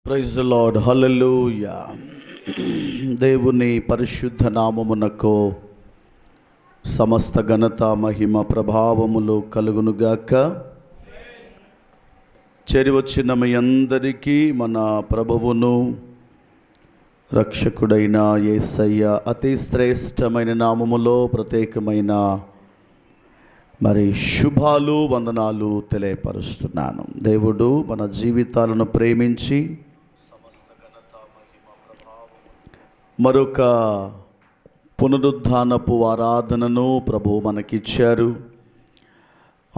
Praise the lord, హల్లెలూయా. దేవుని పరిశుద్ధ నామమునకు సమస్త ఘనత మహిమ ప్రభావములు కలుగునుగాక. చేరివచ్చిన మీ అందరికీ మన ప్రభువును రక్షకుడైన యేసయ్య అతి శ్రేష్టమైన నామములో ప్రత్యేకమైన శుభాలు వందనాలు తెలియపరుస్తున్నాను. దేవుడు మన జీవితాలను ప్రేమించి మరొక పునరుద్ధానపు ఆరాధనను ప్రభు మనకిచ్చారు.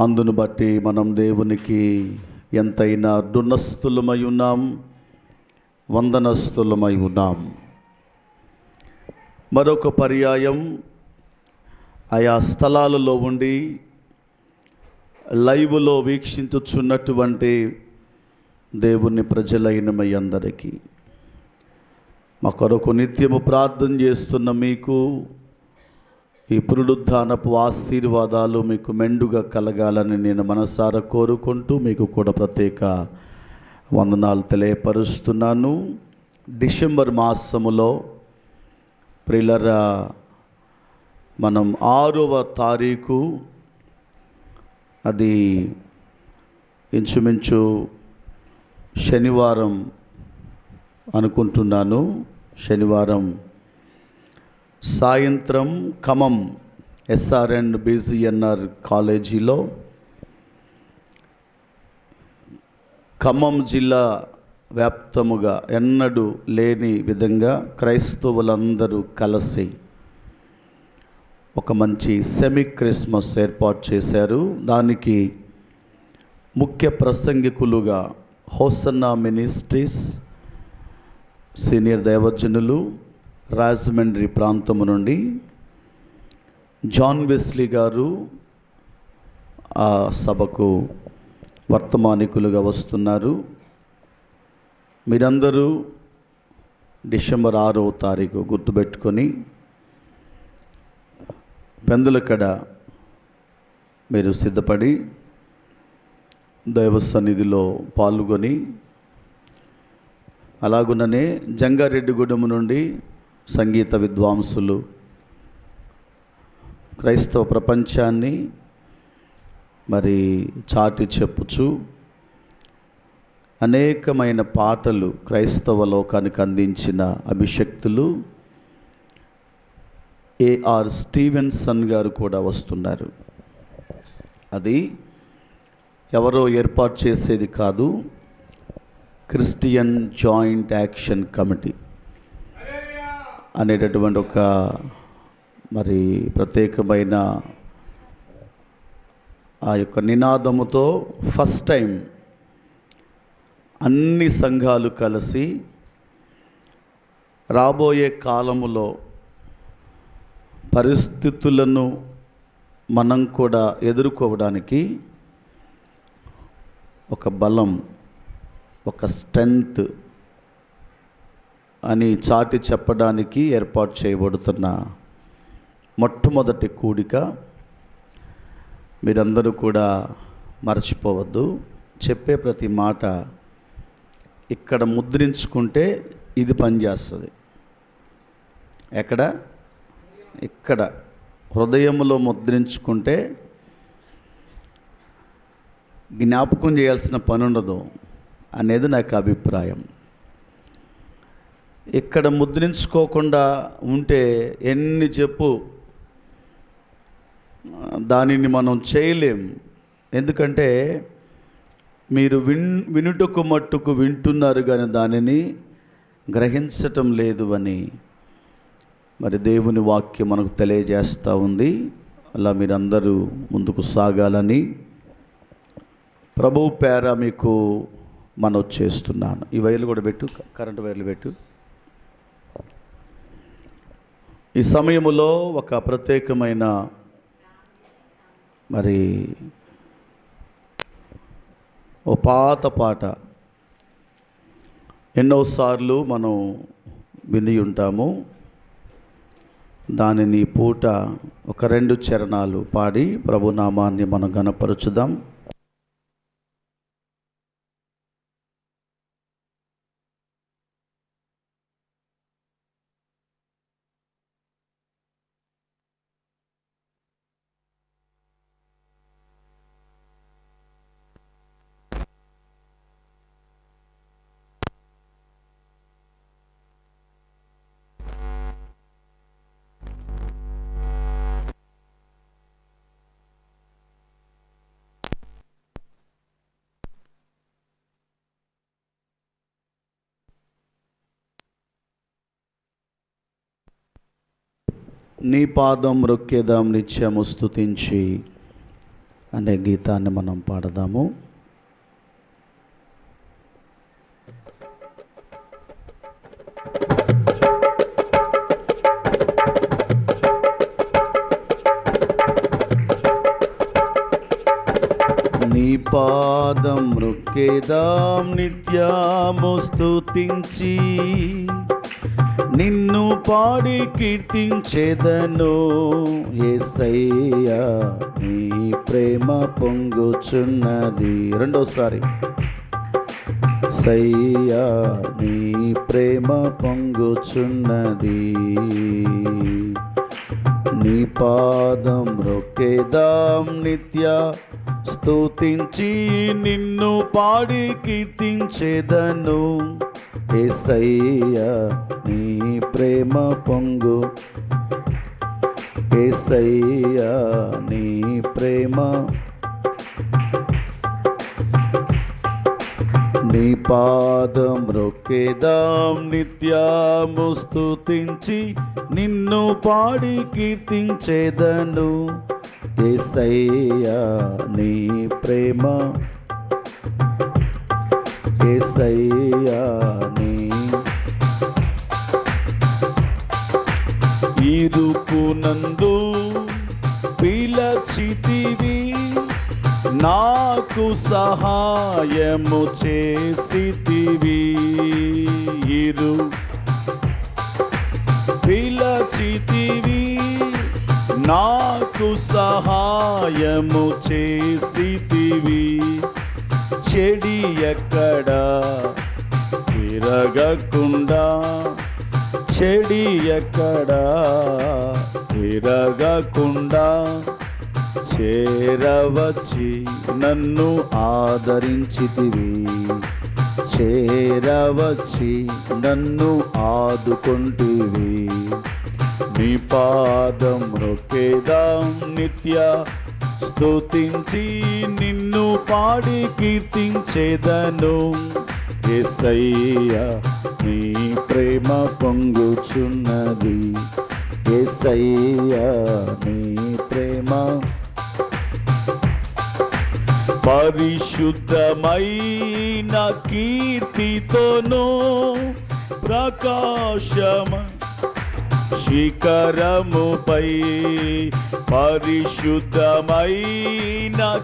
అందును బట్టి మనం దేవునికి ఎంతైనా రుణస్థులమై ఉన్నాం, వందనస్థులమై ఉన్నాం. మరొక పర్యాయం ఆయా స్థలాలలో ఉండి లైవ్లో వీక్షించుచున్నటువంటి దేవుని ప్రజలైన మీ అందరికీ, మా కొరకు నిత్యము ప్రార్థన చేస్తున్న మీకు ఈ పునరుద్ధానపు ఆశీర్వాదాలు మీకు మెండుగా కలగాలని నేను మనసారా కోరుకుంటూ మీకు కూడా ప్రత్యేక వందనాలు తెలియపరుస్తున్నాను. డిసెంబర్ మాసములో ప్రియులారా, మనం 6వ తారీఖు, అది ఇంచుమించు శనివారం అనుకుంటున్నాను. శనివారం సాయంత్రం ఖమ్మం SRN BGNR కాలేజీలో, ఖమ్మం జిల్లా వ్యాప్తముగా ఎన్నడూ లేని విధంగా క్రైస్తవులందరూ కలిసి ఒక మంచి సెమీ క్రిస్మస్ ఏర్పాటు చేశారు. దానికి ముఖ్య ప్రసంగికులుగా హోసన్నా మినిస్ట్రీస్ సీనియర్ దైవజనులు, రాజమండ్రి ప్రాంతము నుండి జాన్ వెస్లీ గారు ఆ సభకు వర్తమానికులుగా వస్తున్నారు. మీరందరూ డిసెంబర్ 6వ తారీఖు గుర్తుపెట్టుకొని పెందులకడ మీరు సిద్ధపడి దైవ సన్నిధిలో పాల్గొని, అలాగుననే జంగారెడ్డిగూడెం నుండి సంగీత విద్వాంసులు క్రైస్తవ ప్రపంచాన్ని చాటి చెప్పుచు అనేకమైన పాటలు క్రైస్తవ లోకానికి అందించిన అభిషక్తులు AR స్టీవెన్సన్ గారు కూడా వస్తున్నారు. అది ఎవరో ఏర్పాటు చేసేది కాదు, క్రిస్టియన్ జాయింట్ యాక్షన్ కమిటీ అనేటటువంటి ఒక ప్రత్యేకమైన ఆ యొక్క నినాదముతో ఫస్ట్ టైం అన్ని సంఘాలు కలిసి రాబోయే కాలములో పరిస్థితులను మనం కూడా ఎదుర్కోవడానికి ఒక బలం, ఒక స్ట్రెంగ్త్ అని చాటి చెప్పడానికి ఏర్పాటు చేయబడుతున్న మొట్టమొదటి కూడిక. మీరందరూ కూడా మర్చిపోవద్దు. చెప్పే ప్రతి మాట ఇక్కడ ముద్రించుకుంటే ఇది పనిచేస్తుంది. ఇక్కడ హృదయంలో ముద్రించుకుంటే జ్ఞాపకం చేయాల్సిన పని ఉండదు అనేది నాకు అభిప్రాయం. ఇక్కడ ముద్రించుకోకుండా ఉంటే ఎన్ని చెప్పు దానిని మనం చేయలేం. ఎందుకంటే మీరు వినుటకు మట్టుకు వింటున్నారు కానీ దానిని గ్రహించటం లేదు అని దేవుని వాక్యం మనకు తెలియజేస్తూ ఉంది. అలా మీరందరూ ముందుకు సాగాలని ప్రభు పేర మీకు మనవి చేస్తున్నాను. ఈ వైర్లు కూడా పెట్టు, కరెంటు వైర్లు పెట్టు. ఈ సమయంలో ఒక ప్రత్యేకమైన ఓ పాత పాట ఎన్నోసార్లు మనం విని ఉంటాము. దానిని పూట ఒక 2 చరణాలు పాడి ప్రభునామాన్ని మనం ఘనపరచుదాం. నీ పాదం రొక్కేదాం నిత్యము స్తుతించి అనే గీతాన్ని మనం పాడదాము. నీ పాదం రొక్కేదాం నిత్యము స్తుతించి నిన్ను పాడి కీర్తించెదను. యేసయ్యా నీ ప్రేమ పొంగుచున్నది. రెండోసారి, యేసయ్యా నీ ప్రేమ పొంగుచున్నది. నీ పాదం రొక్కేదాం నిత్య స్తుతించి నిన్ను పాడి కీర్తించెదను. యేసయ్యా నీ ప్రేమ పొంగు, యేసయ్యా నీ ప్రేమ. నీ పాదం రొక్కేదాం నిత్యము స్తుతించి నిన్ను పాడి కీర్తించెదను. యేసయ్యా నీ ప్రేమ, యేసయ్యా నీ. ఇరుకునందు పిలచితివి, నాకు సహాయము చేసితివి. పిలచితివి, నాకు సహాయము చేసితివి. చెడి ఎక్కడ తిరగకుండా, చెడి ఎక్కడ తిరగకుండా చేరవచ్చి నన్ను ఆదరించితివి. చేరవచ్చి నన్ను ఆదుకొంటివి. నీ పాదం రొక్కేదాం నిత్య స్తుతించి నిన్ను పాడి కీర్తించెదను. యేసయ్యా నీ ప్రేమ పొంగుచున్నది. యేసయ్యా నీ ప్రేమ. పరిశుద్ధమైన కీర్తితోనూ ప్రకాశమ శిఖరముపై, పరిశుద్ధమైన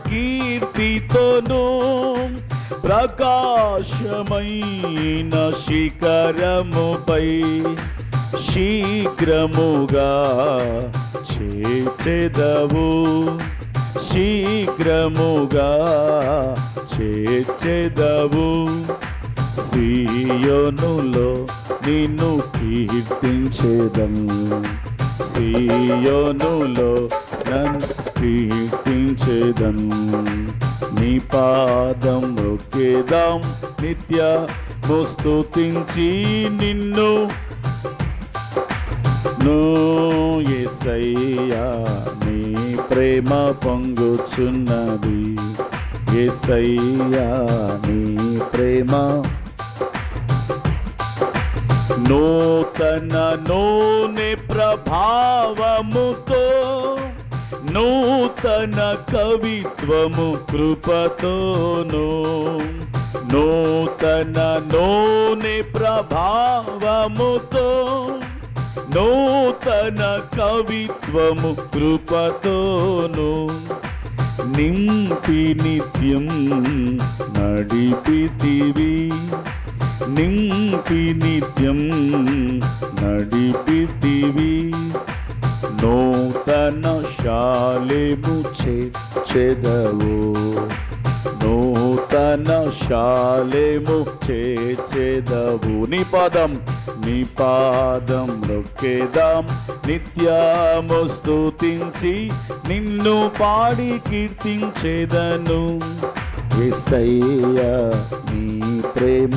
కీర్తితోనూ ప్రకాశమైన శిఖరముపై శీఘ్రముగా చేర్చెదవు. శీఘ్రముగా చేర్చెదవు. సీయోనులో నిన్ను కీర్తించెదను. సీయోనులో నన్ను కీర్తించెదను. నీ పాదం రొక్కేదాం నిత్యము స్తుతించి నిన్ను. యేసయ్యా నీ ప్రేమ పొంగుచున్నది. యేసయ్యా నీ ప్రేమ. నూతన నూనె ప్రభావముతో, నూతన కవిత్వము కృపతోను. నూతన నూనె ప్రభావముతో, నూతన కవిత్వము కృపతోను నింపి నిత్యం నడిపితివి. నింపి నిత్యం నడిపితివి. నూతన శాలెము చేర్చెదవు. నూతన శాలెము చేర్చెదవు. నీ పాదం, నీ పాదం రొక్కేదాం నిత్యము స్తుతించి నిన్ను పాడి కీర్తించెదను. యేసయ్యా నీ ప్రేమ,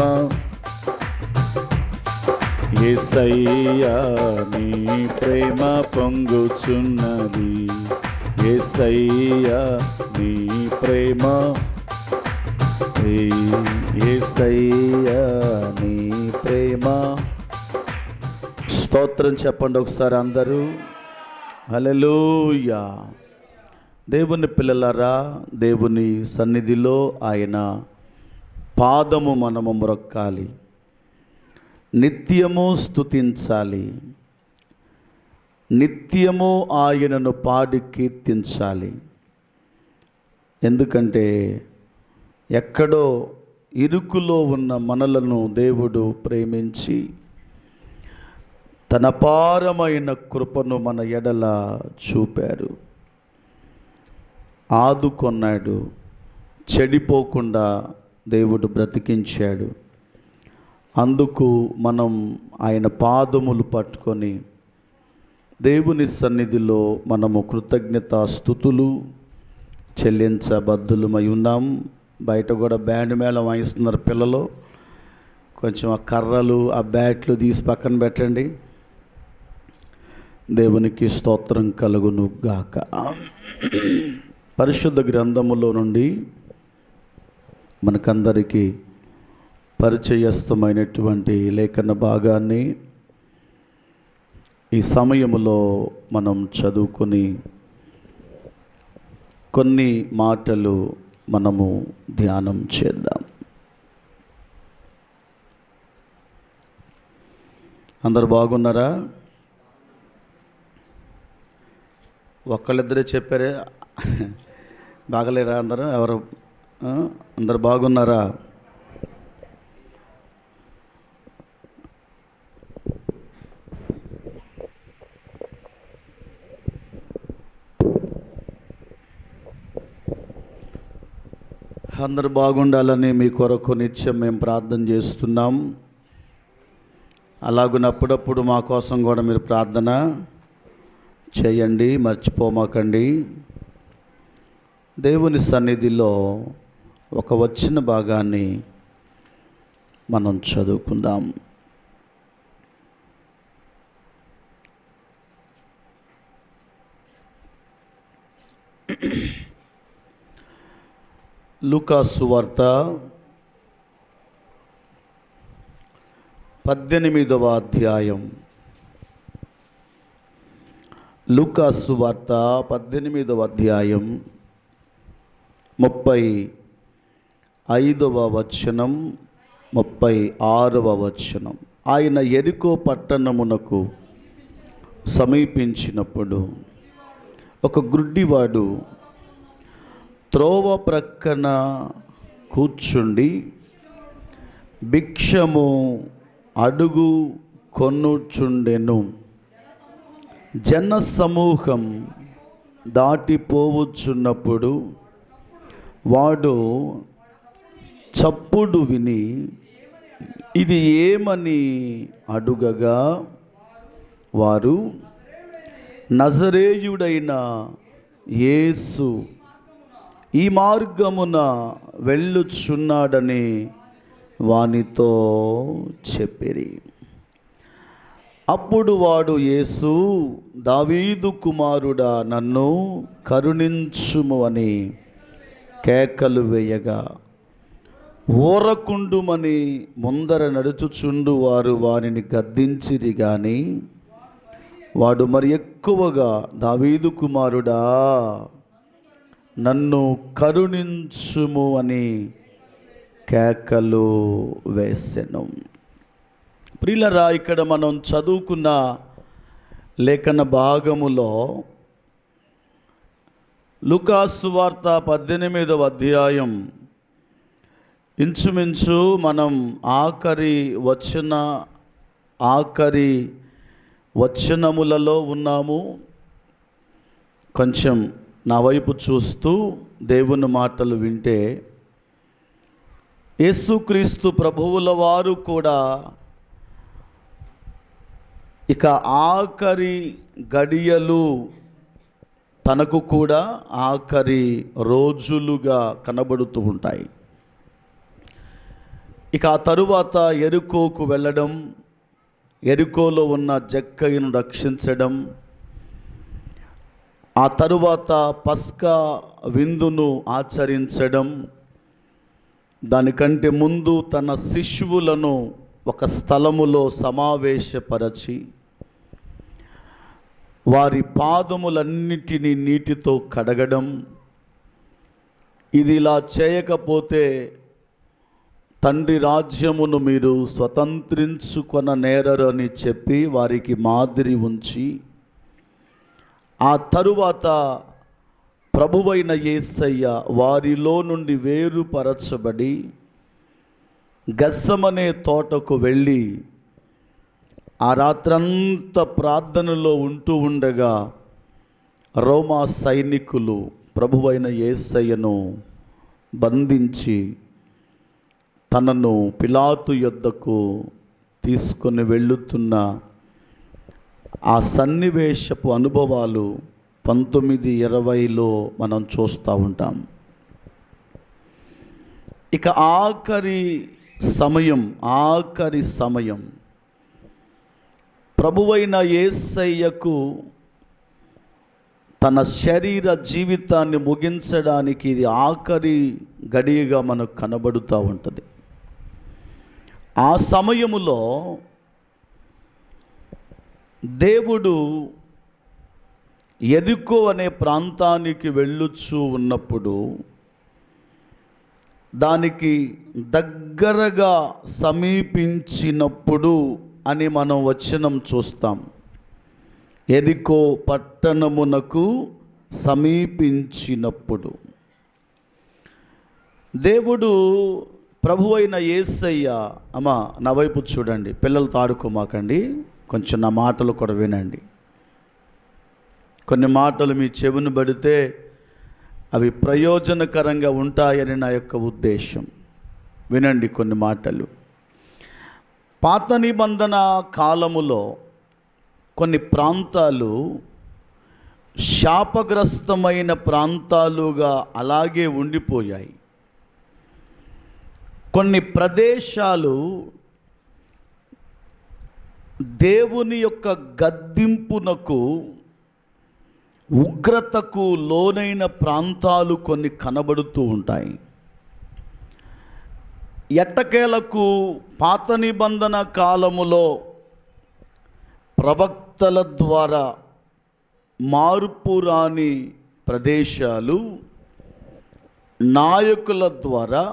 యేసయ్యా నీ ప్రేమ పొంగుచున్నది. యేసయ్యా నీ ప్రేమ. యేసయ్యా నీ ప్రేమ. స్తోత్రం చెప్పండి ఒకసారి అందరూ. హల్లెలూయా. దేవుని పిల్లలారా, దేవుని సన్నిధిలో ఆయన పాదము మనము మ్రొక్కాలి, నిత్యము స్తుతించాలి, నిత్యము ఆయనను పాడి కీర్తించాలి. ఎందుకంటే ఎక్కడో ఇరుకులో ఉన్న మనలను దేవుడు ప్రేమించి తన అపారమైన కృపను మన ఎడల చూపారు, ఆదుకొన్నాడు, చెడిపోకుండా దేవుడు బ్రతికించాడు. అందుకు మనం ఆయన పాదములు పట్టుకొని దేవుని సన్నిధిలో మనము కృతజ్ఞతాస్తుతులు చెల్లించబద్దులమై ఉన్నాం. బయట కూడా బ్యాండ్ మేళం వాయిస్తున్నారు పిల్లలు. కొంచెం ఆ కర్రలు, ఆ బ్యాట్లు తీసి పక్కన పెట్టండి. దేవునికి స్తోత్రం కలుగును గాక. పరిశుద్ధ గ్రంథములో నుండి మనకందరికీ పరిచయస్థమైనటువంటి లేఖన భాగాన్ని ఈ సమయములో మనం చదువుకొని కొన్ని మాటలు మనము ధ్యానం చేద్దాం. అందరు బాగున్నారా? ఒక్కళ్ళిద్దరే చెప్పారే, బాగలేరా? అందరూ ఎవరు అందరు బాగున్నారా? అందరు బాగుండాలని మీ కొరకు నిత్యం మేము ప్రార్థన చేస్తున్నాం. అలాగునప్పుడప్పుడు మా కోసం కూడా మీరు ప్రార్థన చేయండి, మర్చిపోమాకండి. దేవుని సన్నిధిలో ఒక వచ్చిన భాగాన్ని మనం చదువుకుందాం. లూకా సువార్త 18వ అధ్యాయం. లూకా సువార్త 18వ అధ్యాయం 35వ వచనం, 36వ వచనం. ఆయన యెరికో పట్టణమునకు సమీపించినప్పుడు ఒక గ్రుడ్డివాడు త్రోవ ప్రక్కన కూర్చుండి భిక్షము అడుగు కొనుచుండెను. జన సమూహం దాటిపోవచ్చున్నప్పుడు వాడు చప్పుడు విని ఇది ఏమని అడుగగా వారు నజరేయుడైన యేసు ఈ మార్గమున వెళ్ళుచున్నాడని వానితో చెప్పిరి. అప్పుడు వాడు, యేసు, దావీదు కుమారుడా, నన్ను కరుణించుము అని కేకలు వేయగా ఊరకుండుమని ముందర నడుచుచుండు వారు వానిని గద్దించిరి. గాని వాడు మరి ఎక్కువగా, దావీదు కుమారుడా, నన్ను కరుణించుము అని కేకలు వేసెను. ప్రియులారా, ఇక్కడ మనం చదువుకున్న లేఖన భాగములో లూకా సువార్త 18వ అధ్యాయం ఇంచుమించు మనం ఆఖరి వచనములలో ఉన్నాము. కొంచెం నా వైపు చూస్తూ దేవుని మాటలు వింటే యేసుక్రీస్తు ప్రభువుల వారు కూడా ఇక ఆఖరి గడియలు తనకు కూడా ఆఖరి రోజులుగా కనబడుతూ ఉంటాయి. ఇక ఆ తరువాత యెరికోకు వెళ్ళడం, యెరికోలో ఉన్న జక్కయ్యను రక్షించడం, ఆ తరువాత పస్కా విందును ఆచరించడం, దానికంటే ముందు తన శిష్యువులను ఒక స్థలములో సమావేశపరచి వారి పాదములన్నిటినీ నీటితో కడగడం. ఇది ఇలా చేయకపోతే తండ్రి రాజ్యమును మీరు స్వతంత్రించుకొననేరరు అని చెప్పి వారికి మాదిరి ఉంచి, ఆ తరువాత ప్రభువైన యేసయ్య వారిలో నుండి వేరుపరచబడి గెత్సెమనే తోటకు వెళ్ళి ఆ రాత్రంతా ప్రార్థనలో ఉంటూ ఉండగా రోమా సైనికులు ప్రభువైన యేసయ్యను బంధించి తనను పిలాతు యొద్దకు తీసుకొని వెళ్ళుతున్న ఆ సన్నివేశపు అనుభవాలు 1920లో మనం చూస్తూ ఉంటాం. ఇక ఆఖరి సమయం ప్రభువైన యేసయ్యకు తన శరీర జీవితాన్ని ముగించడానికి ఇది ఆఖరి గడియగా మనకు కనబడుతూ ఉంటుంది. ఆ సమయములో దేవుడు యెరికో అనే ప్రాంతానికి వెళ్ళుచూ ఉన్నప్పుడు దానికి దగ్గరగా సమీపించినప్పుడు అని మనం వచనం చూస్తాం. యెరికో పట్టణమునకు సమీపించినప్పుడు దేవుడు ప్రభువైన యేసయ్య, అమ్మా నా వైపు చూడండి, పిల్లలతో ఆడుకోమాకండి, కొంచెం నా మాటలు కూడా వినండి. కొన్ని మాటలు మీ చెవిని పడితే అవి ప్రయోజనకరంగా ఉంటాయని నా యొక్క ఉద్దేశం. వినండి కొన్ని మాటలు. పాత నిబంధన కాలములో కొన్ని ప్రాంతాలు శాపగ్రస్తమైన ప్రాంతాలుగా అలాగే ఉండిపోయాయి. కొన్ని ప్రదేశాలు దేవుని యొక్క గద్దింపునకు, ఉగ్రతకు లోనైన ప్రాంతాలు కొన్ని కనబడుతూ ఉంటాయి. ఎట్టకేలకు పాత నిబంధన కాలములో ప్రవక్తల ద్వారా మార్పు రాని ప్రదేశాలు, నాయకుల ద్వారా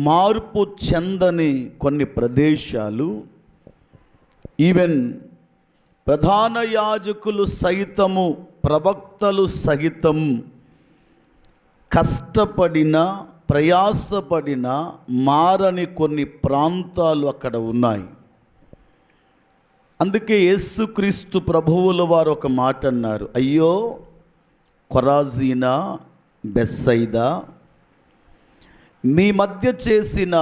మార్పు చెందని కొన్ని ప్రదేశాలు, ఈవెన్ ప్రధాన యాజకులు సైతము, ప్రవక్తలు సహితం కష్టపడిన, ప్రయాసపడిన మారని కొన్ని ప్రాంతాలు అక్కడ ఉన్నాయి. అందుకే యేసుక్రీస్తు ప్రభువుల వారు ఒక మాట అన్నారు, అయ్యో కొరాజీనా, బెత్సైదా, మీ మధ్య చేసిన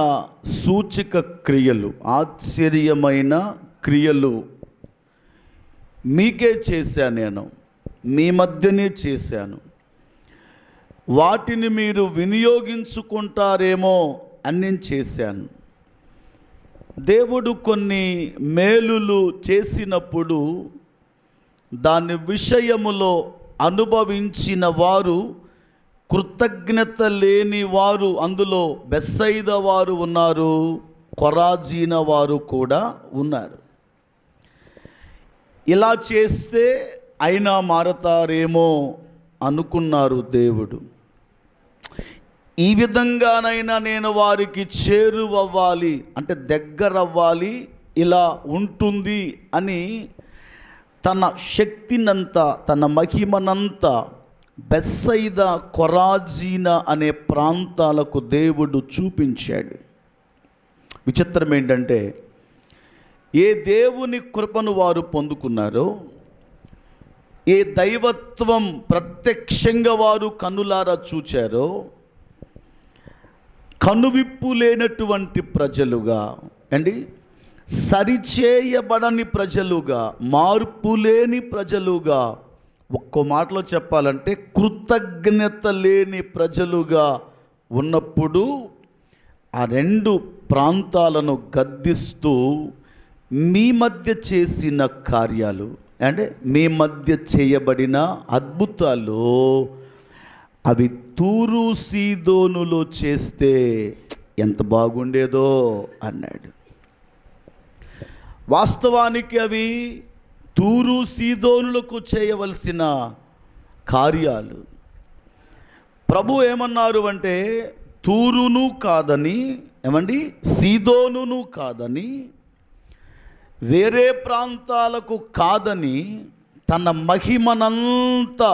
సూచక క్రియలు, ఆశ్చర్యమైన క్రియలు మీకే చేశాను, నేను మీ మధ్యనే చేశాను, వాటిని మీరు వినియోగించుకుంటారేమో అని నేను చేశాను. దేవుడు కొన్ని మేలులు చేసినప్పుడు దాని విషయములో అనుభవించిన వారు, కృతజ్ఞత లేని వారు అందులో బెత్సైదా వారు ఉన్నారు, కొరాజీన వారు కూడా ఉన్నారు. ఇలా చేస్తే అయినా మారతారేమో అనుకున్నారు దేవుడు. ఈ విధంగానైనా నేను వారికి చేరువవ్వాలి, అంటే దగ్గరవ్వాలి, ఇలా ఉంటుంది అని తన శక్తినంతా, తన మహిమనంతా బెత్సైదా, కొరాజీనా అనే ప్రాంతాలకు దేవుడు చూపించాడు. విచిత్రం ఏంటంటే, ఏ దేవుని కృపను వారు పొందుకున్నారో, ఏ దైవత్వం ప్రత్యక్షంగా వారు కనులారా చూచారో, కనువిప్పు లేనటువంటి ప్రజలుగా అండి, సరిచేయబడని ప్రజలుగా, మార్పు లేని ప్రజలుగా, ఒక్కో మాటలో చెప్పాలంటే కృతజ్ఞత లేని ప్రజలుగా ఉన్నప్పుడు ఆ రెండు ప్రాంతాలను గద్దిస్తూ మీ మధ్య చేసిన కార్యాలు, అంటే మీ మధ్య చేయబడిన అద్భుతాలు అవి తూరు సీదోనులో చేస్తే ఎంత బాగుండేదో అన్నాడు. వాస్తవానికి అవి తూరు సీదోనులకు చేయవలసిన కార్యాలు. ప్రభు ఏమన్నారు అంటే, తూరును కాదని, ఏమండి, సీదోనును కాదని, వేరే ప్రాంతాలకు కాదని, తన మహిమనంతా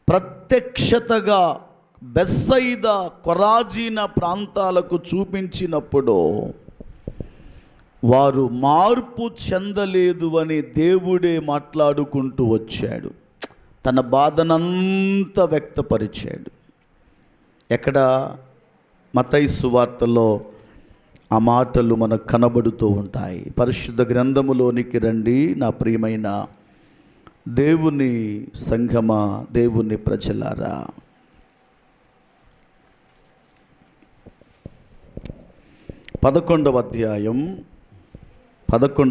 ప్రత్యక్షతగా బెత్సయిదా, కొరాజీన ప్రాంతాలకు చూపించినప్పుడు వారు మార్పు చెందలేదు అని దేవుడే మాట్లాడుకుంటూ వచ్చాడు. తన బాధనంతా వ్యక్తపరిచాడు. ఎక్కడ? మత్తయి సువార్తలో ఆ మాటలు మనకు కనబడుతూ ఉంటాయి. పరిశుద్ధ గ్రంథములోనికి రండి నా ప్రియమైన దేవుని సంఘమా, దేవుని ప్రజలారా. 11వ అధ్యాయం 21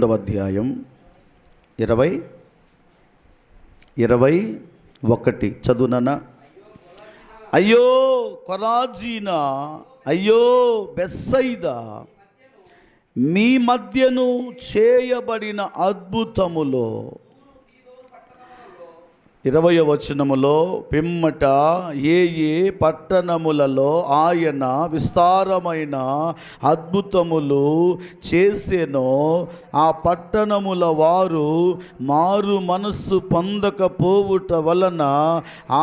చదువునన్నా. అయ్యో కొరాజీనా, అయ్యో బెత్సయిదా, మీ మధ్యను చేయబడిన అద్భుతములో, 20వ వచనములో, పిమ్మట ఏ పట్టణములలో ఆయన విస్తారమైన అద్భుతములు చేసెనో ఆ పట్టణముల వారు మారు మనస్సు పొందకపోవుట వలన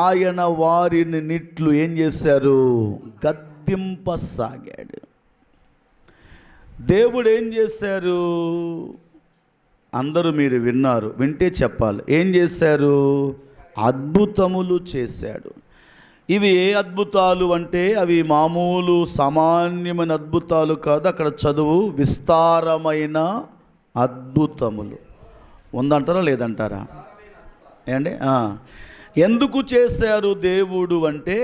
ఆయన వారిని నిట్లు ఏం చేశారు? గద్దింపసాగాడు. దేవుడు ఏం చేశారు? అందరూ మీరు విన్నారు, వింటే చెప్పాలి. ఏం చేశారు? అద్భుతములు చేశాడు. ఇవి ఏ అద్భుతాలు అంటే అవి మామూలు సామాన్యమైన అద్భుతాలు కాదు. అక్కడ చదువు, విస్తారమైన అద్భుతములు. ఉందంటారా లేదంటారా? ఏండి? ఎందుకు చేశారు దేవుడు అంటే,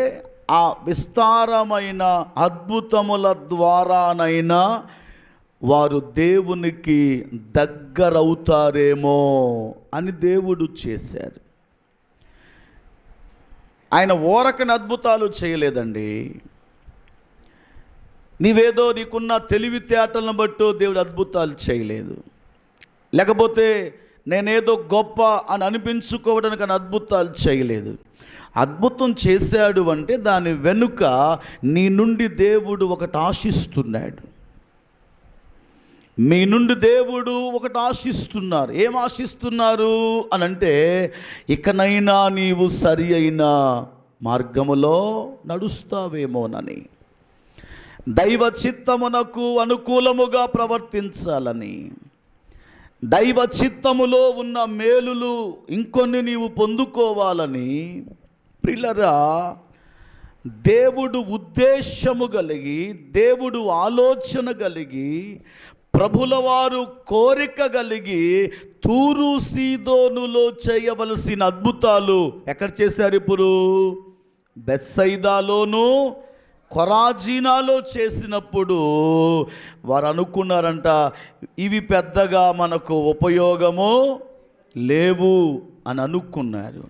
ఆ విస్తారమైన అద్భుతముల ద్వారానైనా వారు దేవునికి దగ్గరవుతారేమో అని దేవుడు చేశారు. ఆయన ఓరకని అద్భుతాలు చేయలేదండి. నీవేదో నీకున్న తెలివితేటలను బట్టో దేవుడు అద్భుతాలు చేయలేదు. లేకపోతే నేనేదో గొప్ప అని అనిపించుకోవడానికి అని అద్భుతాలు చేయలేదు. అద్భుతం చేశాడు అంటే దాని వెనుక నీ నుండి దేవుడు ఒకటి ఆశిస్తున్నాడు. మీ నుండి దేవుడు ఒకటి ఆశిస్తున్నారు. ఏం ఆశిస్తున్నారు అని అంటే, ఇకనైనా నీవు సరి అయిన మార్గములో నడుస్తావేమోనని, దైవ చిత్తమునకు అనుకూలముగా ప్రవర్తించాలని, దైవ చిత్తములో ఉన్న మేలులు ఇంకొన్ని నీవు పొందుకోవాలని. ప్రియులారా, దేవుడు ఉద్దేశము కలిగి, దేవుడు ఆలోచన కలిగి, ప్రభుల వారు కోరిక కలిగి తూరు సీదోనులో చేయవలసిన అద్భుతాలు ఎక్కడ చేశారు? ఇప్పుడు బెత్సయిదాలోను కొరాజీనాలో చేసినప్పుడు వారు అనుకున్నారంట, ఇవి పెద్దగా మనకు ఉపయోగము లేవు అని అనుకున్నారు.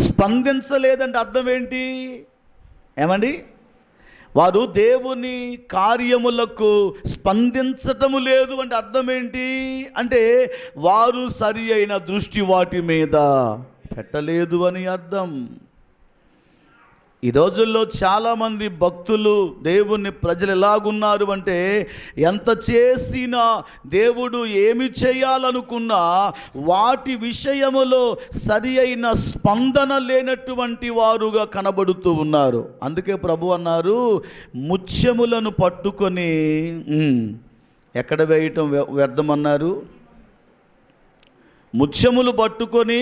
స్పందించలేదంటే అర్థం ఏంటి? ఏమండి? వారు దేవుని కార్యములకు స్పందించటము లేదు అంటే అర్థం ఏంటి అంటే, వారు సరి అయిన దృష్టి వాటి మీద పెట్టలేదు అని అర్థం. ఈ రోజుల్లో చాలామంది భక్తులు, దేవుని ప్రజలు ఎలాగున్నారు అంటే, ఎంత చేసినా దేవుడు ఏమి చేయాలనుకున్నా వాటి విషయములో సరి అయిన స్పందన లేనటువంటి వారుగా కనబడుతూ ఉన్నారు. అందుకే ప్రభు అన్నారు, ముత్యములను పట్టుకొని ఎక్కడ వేయటం వ్యర్థమన్నారు? ముత్యములు పట్టుకొని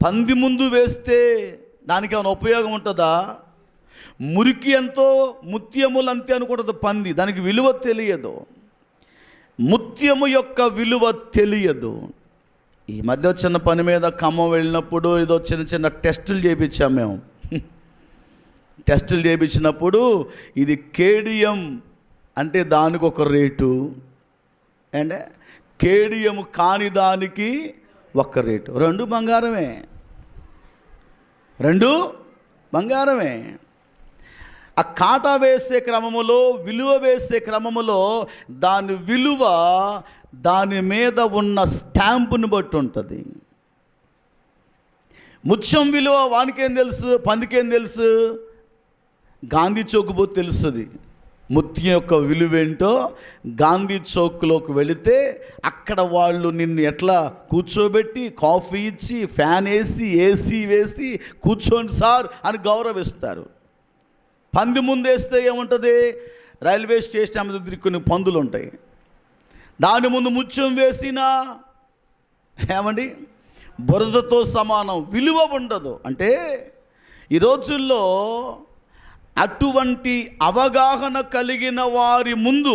పంది ముందు వేస్తే దానికి ఏమైనా ఉపయోగం ఉంటుందా? మురికి ఎంతో ముత్యములు అంతే అనుకుంటుంది పంది. దానికి విలువ తెలియదు, ముత్యము యొక్క విలువ తెలియదు. ఈ మధ్య చిన్న పని మీద ఖమ్మం వెళ్ళినప్పుడు ఏదో చిన్న చిన్న టెస్టులు చేయించాం మేము. టెస్టులు చేయించినప్పుడు ఇది కేడియం అంటే దానికి ఒక రేటు, అంటే కేడియం కాని దానికి ఒక రేటు. రెండు బంగారమే. ఆ కాటా వేసే క్రమములో, విలువ వేసే క్రమములో దాని విలువ దాని మీద ఉన్న స్టాంపుని బట్టి ఉంటుంది. ముత్యం విలువ వానికేం తెలుసు, పందికేం తెలుసు? గాంధీ చౌక్ పోతే తెలుస్తుంది ముత్యం యొక్క విలువేంటో. గాంధీ చౌక్లోకి వెళితే అక్కడ వాళ్ళు నిన్ను ఎట్లా కూర్చోబెట్టి కాఫీ ఇచ్చి ఫ్యాన్ వేసి ఏసీ వేసి కూర్చోండి సార్ అని గౌరవిస్తారు. పంది ముందు వేస్తే ఏముంటుంది? రైల్వే స్టేషన్ దగ్గర కొన్ని పందులు ఉంటాయి, దాని ముందు ముత్యం వేసినా ఏమండి బురదతో సమానం, విలువ ఉండదు. అంటే ఈ రోజుల్లో అటువంటి అవగాహన కలిగిన వారి ముందు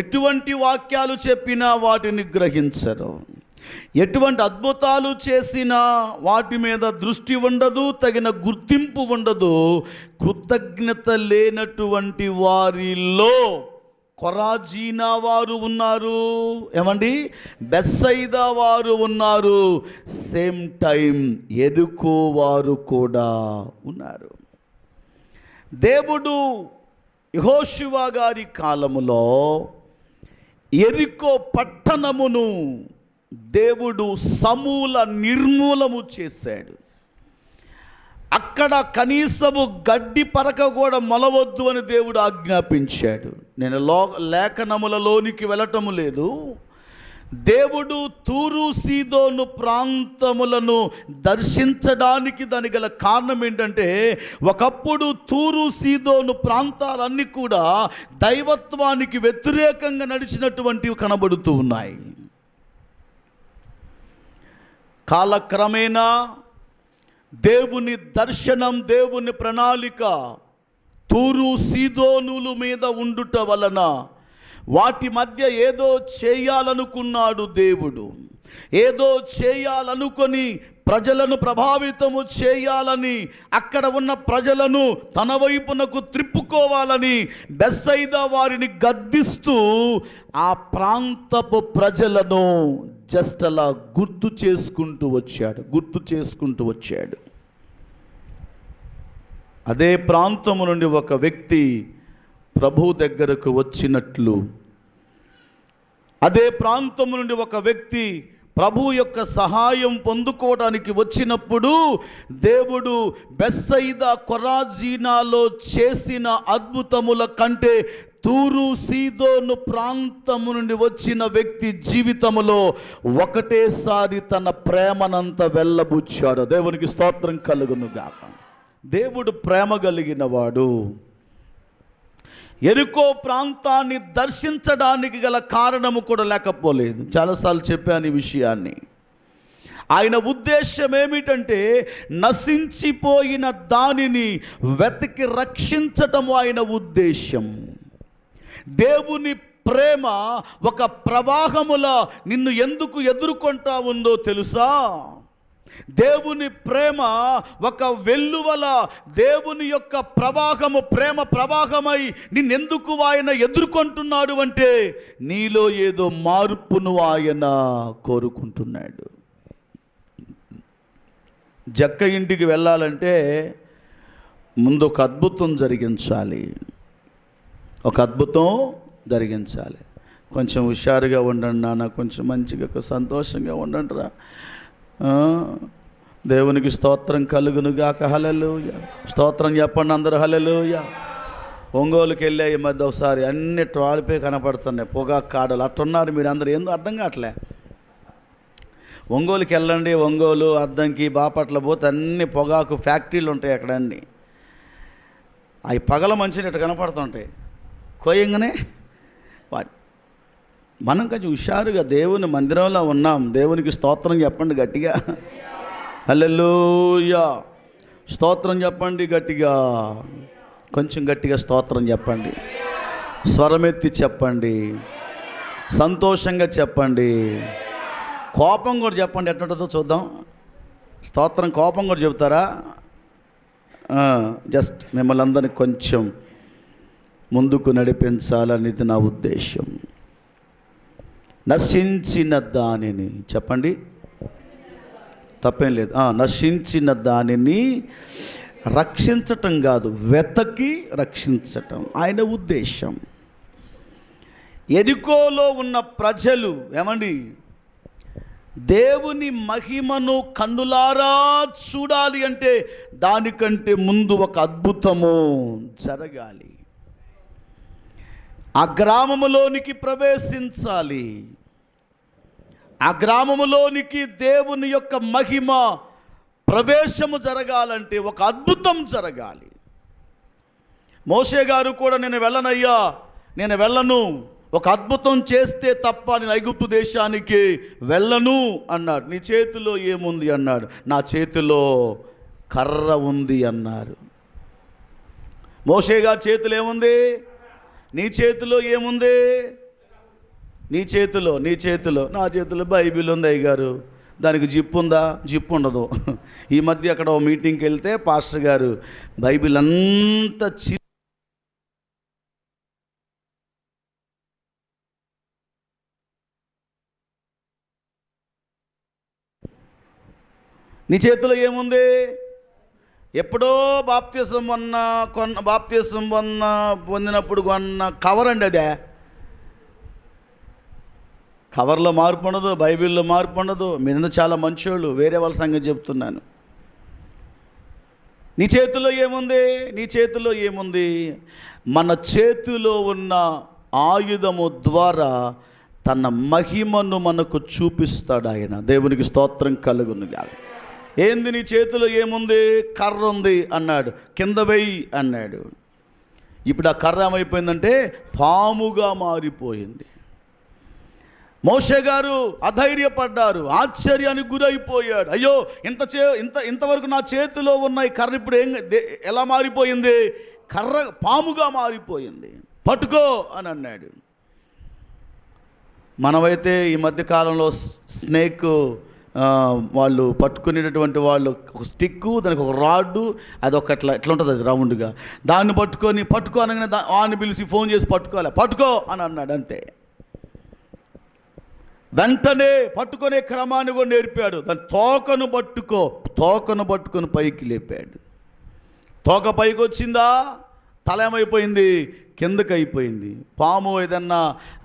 ఎటువంటి వాక్యాలు చెప్పినా వాటిని గ్రహించరు, ఎటువంటి అద్భుతాలు చేసినా వాటి మీద దృష్టి ఉండదు, తగిన గుర్తింపు ఉండదు. కృతజ్ఞత లేనటువంటి వారిలో కొరాజీనా వారు ఉన్నారు, ఏమండి బెత్సైదా వారు ఉన్నారు, సేమ్ టైం యెరికో వారు కూడా ఉన్నారు. దేవుడు యెహోషువ గారి కాలములో యెరికో పట్టణమును దేవుడు సమూల నిర్మూలము చేశాడు. అక్కడ కనీసము గడ్డి పరక కూడా మొలవద్దు అని దేవుడు ఆజ్ఞాపించాడు. నేను లేఖనములలోనికి వెళ్ళటము లేదు. దేవుడు తూరు సీదోను ప్రాంతములను దర్శించడానికి దానికి గల కారణం ఏంటంటే, ఒకప్పుడు తూరు సీదోను ప్రాంతాలన్నీ కూడా దైవత్వానికి వ్యతిరేకంగా నడిచినటువంటివి కనబడుతూ ఉన్నాయి. కాలక్రమేణా దేవుని దర్శనం, దేవుని ప్రణాళిక తూరు సీదోనుల మీద ఉండుట వలన వాటి మధ్య ఏదో చేయాలనుకున్నాడు దేవుడు. ఏదో చేయాలనుకొని ప్రజలను ప్రభావితము చేయాలని, అక్కడ ఉన్న ప్రజలను తన వైపునకు త్రిప్పుకోవాలని బెత్సైదా వారిని గద్దిస్తూ ఆ ప్రాంతపు ప్రజలను జస్ట్ అలా గుర్తు చేసుకుంటూ వచ్చాడు. అదే ప్రాంతము నుండి ఒక వ్యక్తి ప్రభు దగ్గరకు వచ్చినట్లు, అదే ప్రాంతము నుండి ఒక వ్యక్తి ప్రభు యొక్క సహాయం పొందుకోవడానికి వచ్చినప్పుడు దేవుడు బెత్సైదా కొరాజీనాలో చేసిన అద్భుతముల కంటే తూరు సీదోను ప్రాంతము నుండి వచ్చిన వ్యక్తి జీవితములో ఒకటేసారి తన ప్రేమనంతా వెళ్ళబుచ్చాడు. దేవునికి స్తోత్రం కలుగును గాక. దేవుడు ప్రేమ కలిగిన వాడు. యెరికో ప్రాంతాన్ని దర్శించడానికి గల కారణము కూడా లేకపోలేదు. చాలాసార్లు చెప్పాను ఈ విషయాన్ని. ఆయన ఉద్దేశం ఏమిటంటే, నశించిపోయిన దానిని వెతికి రక్షించటము ఆయన ఉద్దేశం. దేవుని ప్రేమ ఒక ప్రవాహములా నిన్ను ఎందుకు ఎదుర్కొంటా ఉందో తెలుసా? దేవుని ప్రేమ ఒక వెల్లువల, దేవుని యొక్క ప్రవాహము, ప్రేమ ప్రవాహమై నిన్నెందుకు ఆయన ఎదుర్కొంటున్నాడు అంటే, నీలో ఏదో మార్పును ఆయన కోరుకుంటున్నాడు. జక్క ఇంటికి వెళ్ళాలంటే ముందు ఒక అద్భుతం జరిగించాలి. కొంచెం హుషారుగా ఉండండి నాన్న, కొంచెం మంచిగా సంతోషంగా ఉండండి రా. దేవునికి స్తోత్రం కలుగును గాక. హల్లెలూయా. స్తోత్రం చెప్పండి అందరూ. హల్లెలూయా. ఒంగోలుకి వెళ్ళే ఈ మధ్య ఒకసారి అన్ని ట్రాలిపోయి కనపడుతున్నాయి, పొగాకు కాడలు. అట్టున్నారు మీరు అందరూ, ఎందుకు అర్థం కావట్లే. ఒంగోలుకి వెళ్ళండి, ఒంగోలు, అద్దంకి, బాపట్ల పోతే అన్ని పొగాకు ఫ్యాక్టరీలు ఉంటాయి అక్కడ అన్నీ. అవి పగల మంచినట్టు కనపడుతుంటాయి, కోయంగానే మనం కొంచెం హుషారుగా దేవుని మందిరంలో ఉన్నాం. దేవునికి స్తోత్రం చెప్పండి గట్టిగా. హల్లెలూయా. స్తోత్రం చెప్పండి గట్టిగా, కొంచెం గట్టిగా స్తోత్రం చెప్పండి, స్వరమెత్తి చెప్పండి, సంతోషంగా చెప్పండి, కోపం కూడా చెప్పండి. ఎట్లుంటుందో చూద్దాం. స్తోత్రం కోపం కూడా చెబుతారా? జస్ట్ మిమ్మల్ని అందరినీ కొంచెం ముందుకు నడిపించాలనేది నా ఉద్దేశం. నశించిన దానిని చెప్పండి, తప్పేం లేదు. నశించిన దానిని రక్షించటం కాదు, వెతకి రక్షించటం ఆయన ఉద్దేశం. యెరికోలో ఉన్న ప్రజలు ఏమండి, దేవుని మహిమను కన్నులారా చూడాలి అంటే దానికంటే ముందు ఒక అద్భుతము జరగాలి. ఆ గ్రామములోనికి ప్రవేశించాలి. ఆ గ్రామములోనికి దేవుని యొక్క మహిమ ప్రవేశము జరగాలంటే ఒక అద్భుతం జరగాలి. మోషే గారు కూడా నేను వెళ్ళనయ్యా, నేను వెళ్ళను, ఒక అద్భుతం చేస్తే తప్ప నేను ఐగుప్తు దేశానికి వెళ్ళను అన్నాడు. నీ చేతిలో ఏముంది అన్నాడు. నా చేతిలో కర్ర ఉంది అన్నారు. మోషే గారి చేతిలో ఏముంది? నీ చేతిలో ఏముంది? నీ చేతిలో నా చేతిలో బైబిల్ ఉంది అయ్యగారు, దానికి జిప్పు ఉందా? జిప్పు ఉండదు. ఈ మధ్య అక్కడ ఓ మీటింగ్కి వెళ్తే పాస్టర్ గారు బైబిల్ అంతా నీ చేతిలో ఏముంది? ఎప్పుడో బాప్తిసం పొందినప్పుడు కొన్న కవర్ అండి అదే. కవర్లో మార్పు ఉండదు, బైబిల్లో మార్పు ఉండదు. మీరు చాలా మంచోళ్ళు, వేరే వాళ్ళ సంగతి చెప్తున్నాను. నీ చేతిలో ఏముంది? నీ చేతిలో ఏముంది? మన చేతిలో ఉన్న ఆయుధము ద్వారా తన మహిమను మనకు చూపిస్తాడు ఆయన. దేవునికి స్తోత్రం కలుగునుగాక. ఏంది నీ చేతిలో ఏముంది? కర్ర ఉంది అన్నాడు. కింద వెయ్యి అన్నాడు. ఇప్పుడు ఆ కర్ర ఏమైపోయిందంటే పాముగా మారిపోయింది. మోషే గారు అధైర్యపడ్డారు, ఆశ్చర్యానికి గురైపోయాడు. అయ్యో, ఇంతవరకు నా చేతిలో ఉన్న ఈ కర్ర ఇప్పుడు ఎలా మారిపోయింది? కర్ర పాముగా మారిపోయింది, పట్టుకో అని అన్నాడు. మనమైతే ఈ మధ్య కాలంలో స్నేక్ వాళ్ళు పట్టుకునేటటువంటి వాళ్ళు ఒక స్టిక్కు, దానికి ఒక రాడ్డు, అది ఒక ఎట్లా ఉంటుంది, అది రౌండ్గా, దాన్ని పట్టుకో అనగానే వాడిని పిలిచి ఫోన్ చేసి పట్టుకో అని అన్నాడు. అంతే, వెంటనే పట్టుకునే క్రమాన్ని కూడా నేర్పాడు. దాని తోకను పట్టుకొని పైకి లేపాడు. తోక పైకి వచ్చిందా? తల ఏమైపోయింది? కిందకి అయిపోయింది. పాము ఏదన్నా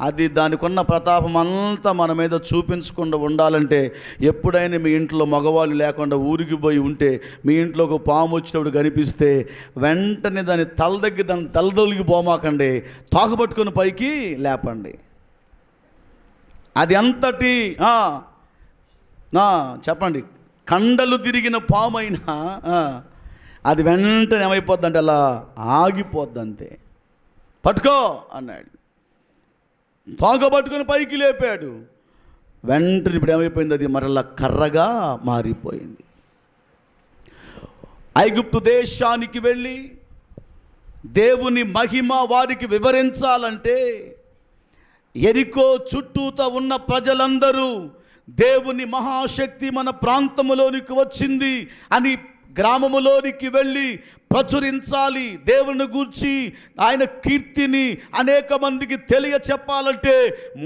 అది దానికి ఉన్న ప్రతాపం అంతా మన మీద చూపించకుండా ఉండాలంటే, ఎప్పుడైనా మీ ఇంట్లో మగవాళ్ళు లేకుండా ఊరికి పోయి ఉంటే మీ ఇంట్లో ఒక పాము వచ్చినప్పుడు కనిపిస్తే వెంటనే దాని తలదొలిగి పోమాకండి, తోక పట్టుకొని పైకి లేపండి. అది అంతటి చెప్పండి, కండలు తిరిగిన పాము అయినా అది వెంటనే ఏమైపోద్దంటే అలా ఆగిపోద్ది. అంతే, పట్టుకో అన్నాడు. తోక పట్టుకొని పైకి లేపాడు. వెంటనే ఇప్పుడు ఏమైపోయింది? అది మరలా కర్రగా మారిపోయింది. ఐగుప్తు దేశానికి వెళ్ళి దేవుని మహిమ వారికి వివరించాలంటే యెరికో చుట్టూతా ఉన్న ప్రజలందరూ దేవుని మహాశక్తి మన ప్రాంతములోనికి వచ్చింది అని గ్రామములోనికి వెళ్ళి ప్రచురించాలి. దేవుని గూర్చి ఆయన కీర్తిని అనేక మందికి తెలియ చెప్పాలంటే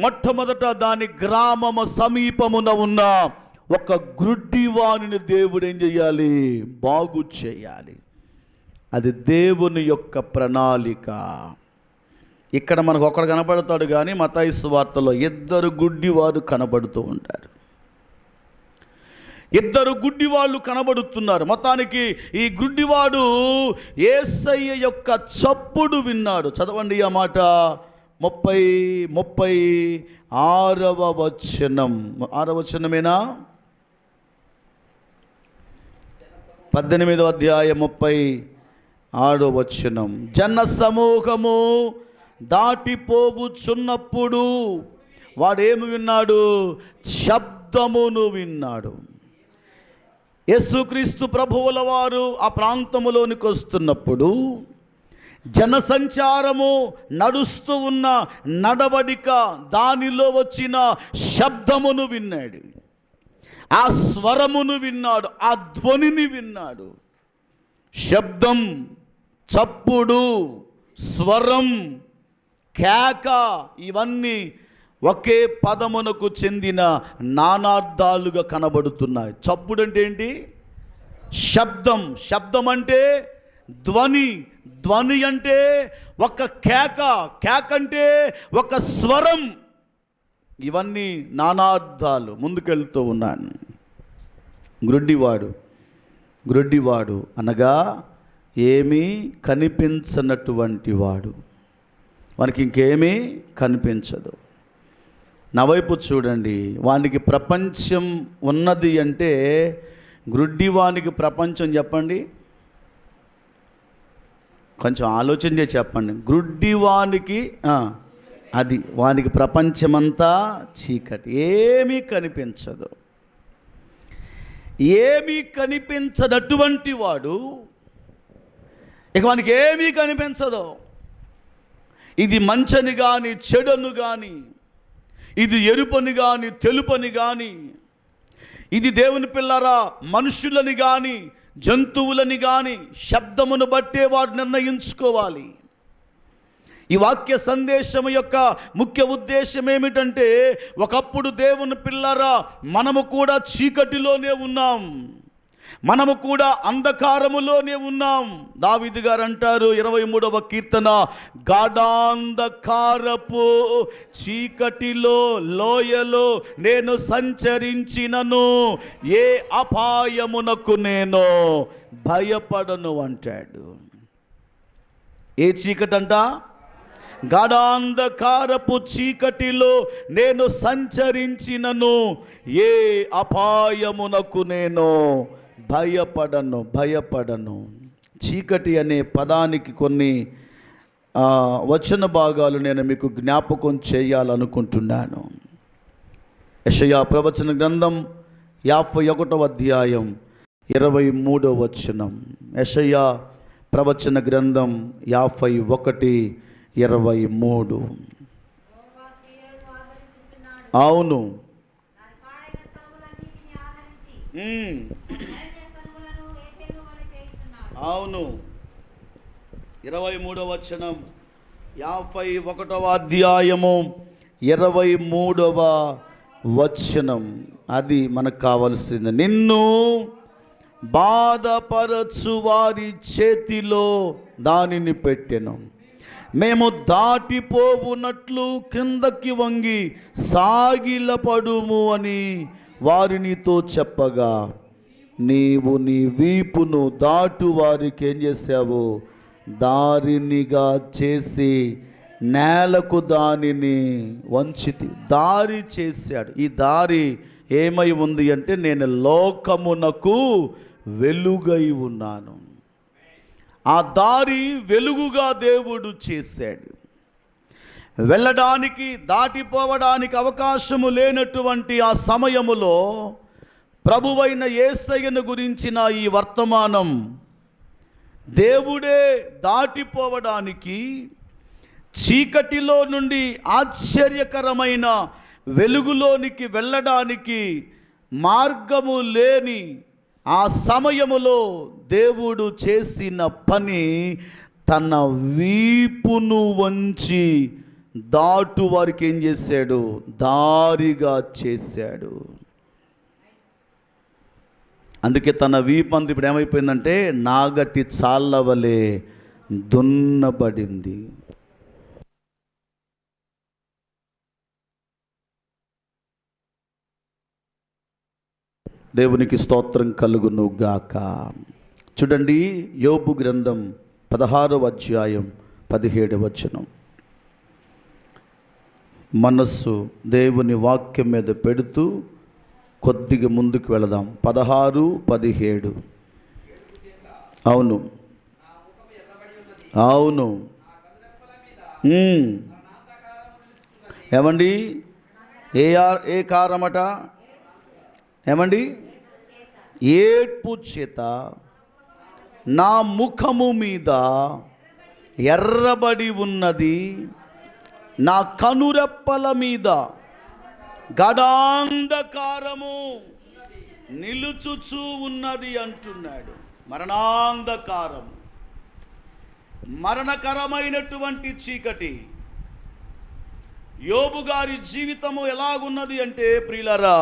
మొట్టమొదట దాని గ్రామము సమీపమున ఉన్న ఒక గ్రుడ్డివాణిని దేవుడు ఏం చేయాలి? బాగు చేయాలి. అది దేవుని యొక్క ప్రణాళిక. ఇక్కడ మనకు ఒకడు కనబడతాడు, కానీ మత్తయి సువార్తలో 2 గుడ్డివారు కనబడుతూ ఉంటారు. 2 గుడ్డివాళ్ళు కనబడుతున్నారు. మొత్తానికి ఈ గుడ్డివాడు యేసయ్య యొక్క చప్పుడు విన్నాడు. చదవండి ఆ మాట, 36వ వచనం. 6వ వచనమేనా? 18వ అధ్యాయం 36వ వచనం. జన సమూహము దాటిపోవుచున్నప్పుడు వాడేమి విన్నాడు? శబ్దమును విన్నాడు. యేసుక్రీస్తు ప్రభువుల వారు ఆ ప్రాంతములోనికి వస్తున్నప్పుడు జనసంచారము నడుస్తూ ఉన్న నడవడిక, దానిలో వచ్చిన శబ్దమును విన్నాడు, ఆ స్వరమును విన్నాడు, ఆ ధ్వనిని విన్నాడు. శబ్దం, చప్పుడు, స్వరం, కేక ఇవన్నీ ఒకే పదమునకు చెందిన నానార్థాలుగా కనబడుతున్నాయి. చప్పుడు అంటే ఏంటి? శబ్దం. శబ్దం అంటే ధ్వని. ధ్వని అంటే ఒక కేక, కేక అంటే ఒక స్వరం. ఇవన్నీ నానార్థాలు ముందుకెళ్తూ ఉన్నాను. గ్రుడ్డివాడు అనగా ఏమీ కనిపించనటువంటి వాడు. వానికి ఇంకేమీ కనిపించదు. నా వైపు చూడండి. వానికి ప్రపంచం ఉన్నది అంటే, గ్రుడ్డివానికి ప్రపంచం చెప్పండి, కొంచెం ఆలోచన చేసి చెప్పండి. గ్రుడ్డివానికి అది వానికి ప్రపంచమంతా చీకటి, ఏమీ కనిపించదు. ఏమీ కనిపించనటువంటి వాడు, ఇక వానికి ఏమీ కనిపించదు. ఇది మంచని కానీ చెడును కానీ, ఇది ఎరుపని కానీ తెలుపని కానీ, ఇది దేవుని పిల్లరా మనుషులని కానీ జంతువులని కానీ శబ్దమును బట్టే వాడు నిర్ణయించుకోవాలి. ఈ వాక్య సందేశం యొక్క ముఖ్య ఉద్దేశం ఏమిటంటే, ఒకప్పుడు దేవుని పిల్లరా మనము కూడా చీకటిలోనే ఉన్నాం, మనము కూడా అంధకారములోనే ఉన్నాం. దావీదు గారు అంటారు 23వ కీర్తన, గాఢాంధకారపు చీకటిలో లోయలో నేను సంచరించినను ఏ అపాయమునకు నేను భయపడను అంటాడు. ఏ చీకటంట? గాఢాంధకారపు చీకటిలో నేను సంచరించినను ఏ అపాయమునకు నేను భయపడను. చీకటి అనే పదానికి కొన్ని వచన భాగాలు నేను మీకు జ్ఞాపకం చేయాలనుకుంటున్నాను. యెషయా ప్రవచన గ్రంథం 51వ అధ్యాయం 23వ వచనం. యెషయా ప్రవచన గ్రంథం 51:23. అవును, అవును. 23వ వచనం 51వ అధ్యాయము 23వ వచనం. అది మనకు కావలసింది. నిన్ను బాధపరచు వారి చేతిలో దానిని పెట్టెను, మేము దాటిపోవునట్లు క్రిందకి వంగి సాగిలపడుము అని వారు నీతో చెప్పగా, నీవు నీ వీపును దాటు వారికి ఏం చేసావు? దారినిగా చేసి నేలకు దానిని వంచితి. దారి చేశాడు. ఈ దారి ఏమై ఉంది అంటే, నేను లోకమునకు వెలుగై ఉన్నాను. ఆ దారి వెలుగుగా దేవుడు చేశాడు. వెళ్ళడానికి, దాటిపోవడానికి అవకాశము లేనటువంటి ఆ సమయములో ప్రభువైన యేసయ్యను గురించిన ఈ వర్తమానం దేవుడే దాటిపోవడానికి, చీకటిలో నుండి ఆశ్చర్యకరమైన వెలుగులోనికి వెళ్ళడానికి మార్గము లేని ఆ సమయములో దేవుడు చేసిన పని, తన వీపును వంచి దాటు వారికి ఏం చేశాడు? దారిగా చేశాడు. అందుకే తన వీపంది ఇప్పుడు ఏమైపోయిందంటే నాగటి చాళ్ళవలే దున్నబడింది. దేవునికి స్తోత్రం కలుగును గాక. చూడండి, యోబు గ్రంథం 16వ అధ్యాయం 17వ వచనం. మనస్సు దేవుని వాక్యం మీద పెడుతూ కొద్దిగా ముందుకు వెళదాం. 16, 17. అవును, అవును. ఏమండి? ఏ కారమట? ఏమండి? ఏడ్పు చేత నా ముఖము మీద ఎర్రబడి ఉన్నది, నా కనురెప్పల మీద గాఢాంధకారము నిలుచుచూ ఉన్నది అంటున్నాడు. మరణాంధకారం, మరణకరమైనటువంటి చీకటి. యోబు గారి జీవితము ఎలాగున్నది అంటే ప్రియులారా,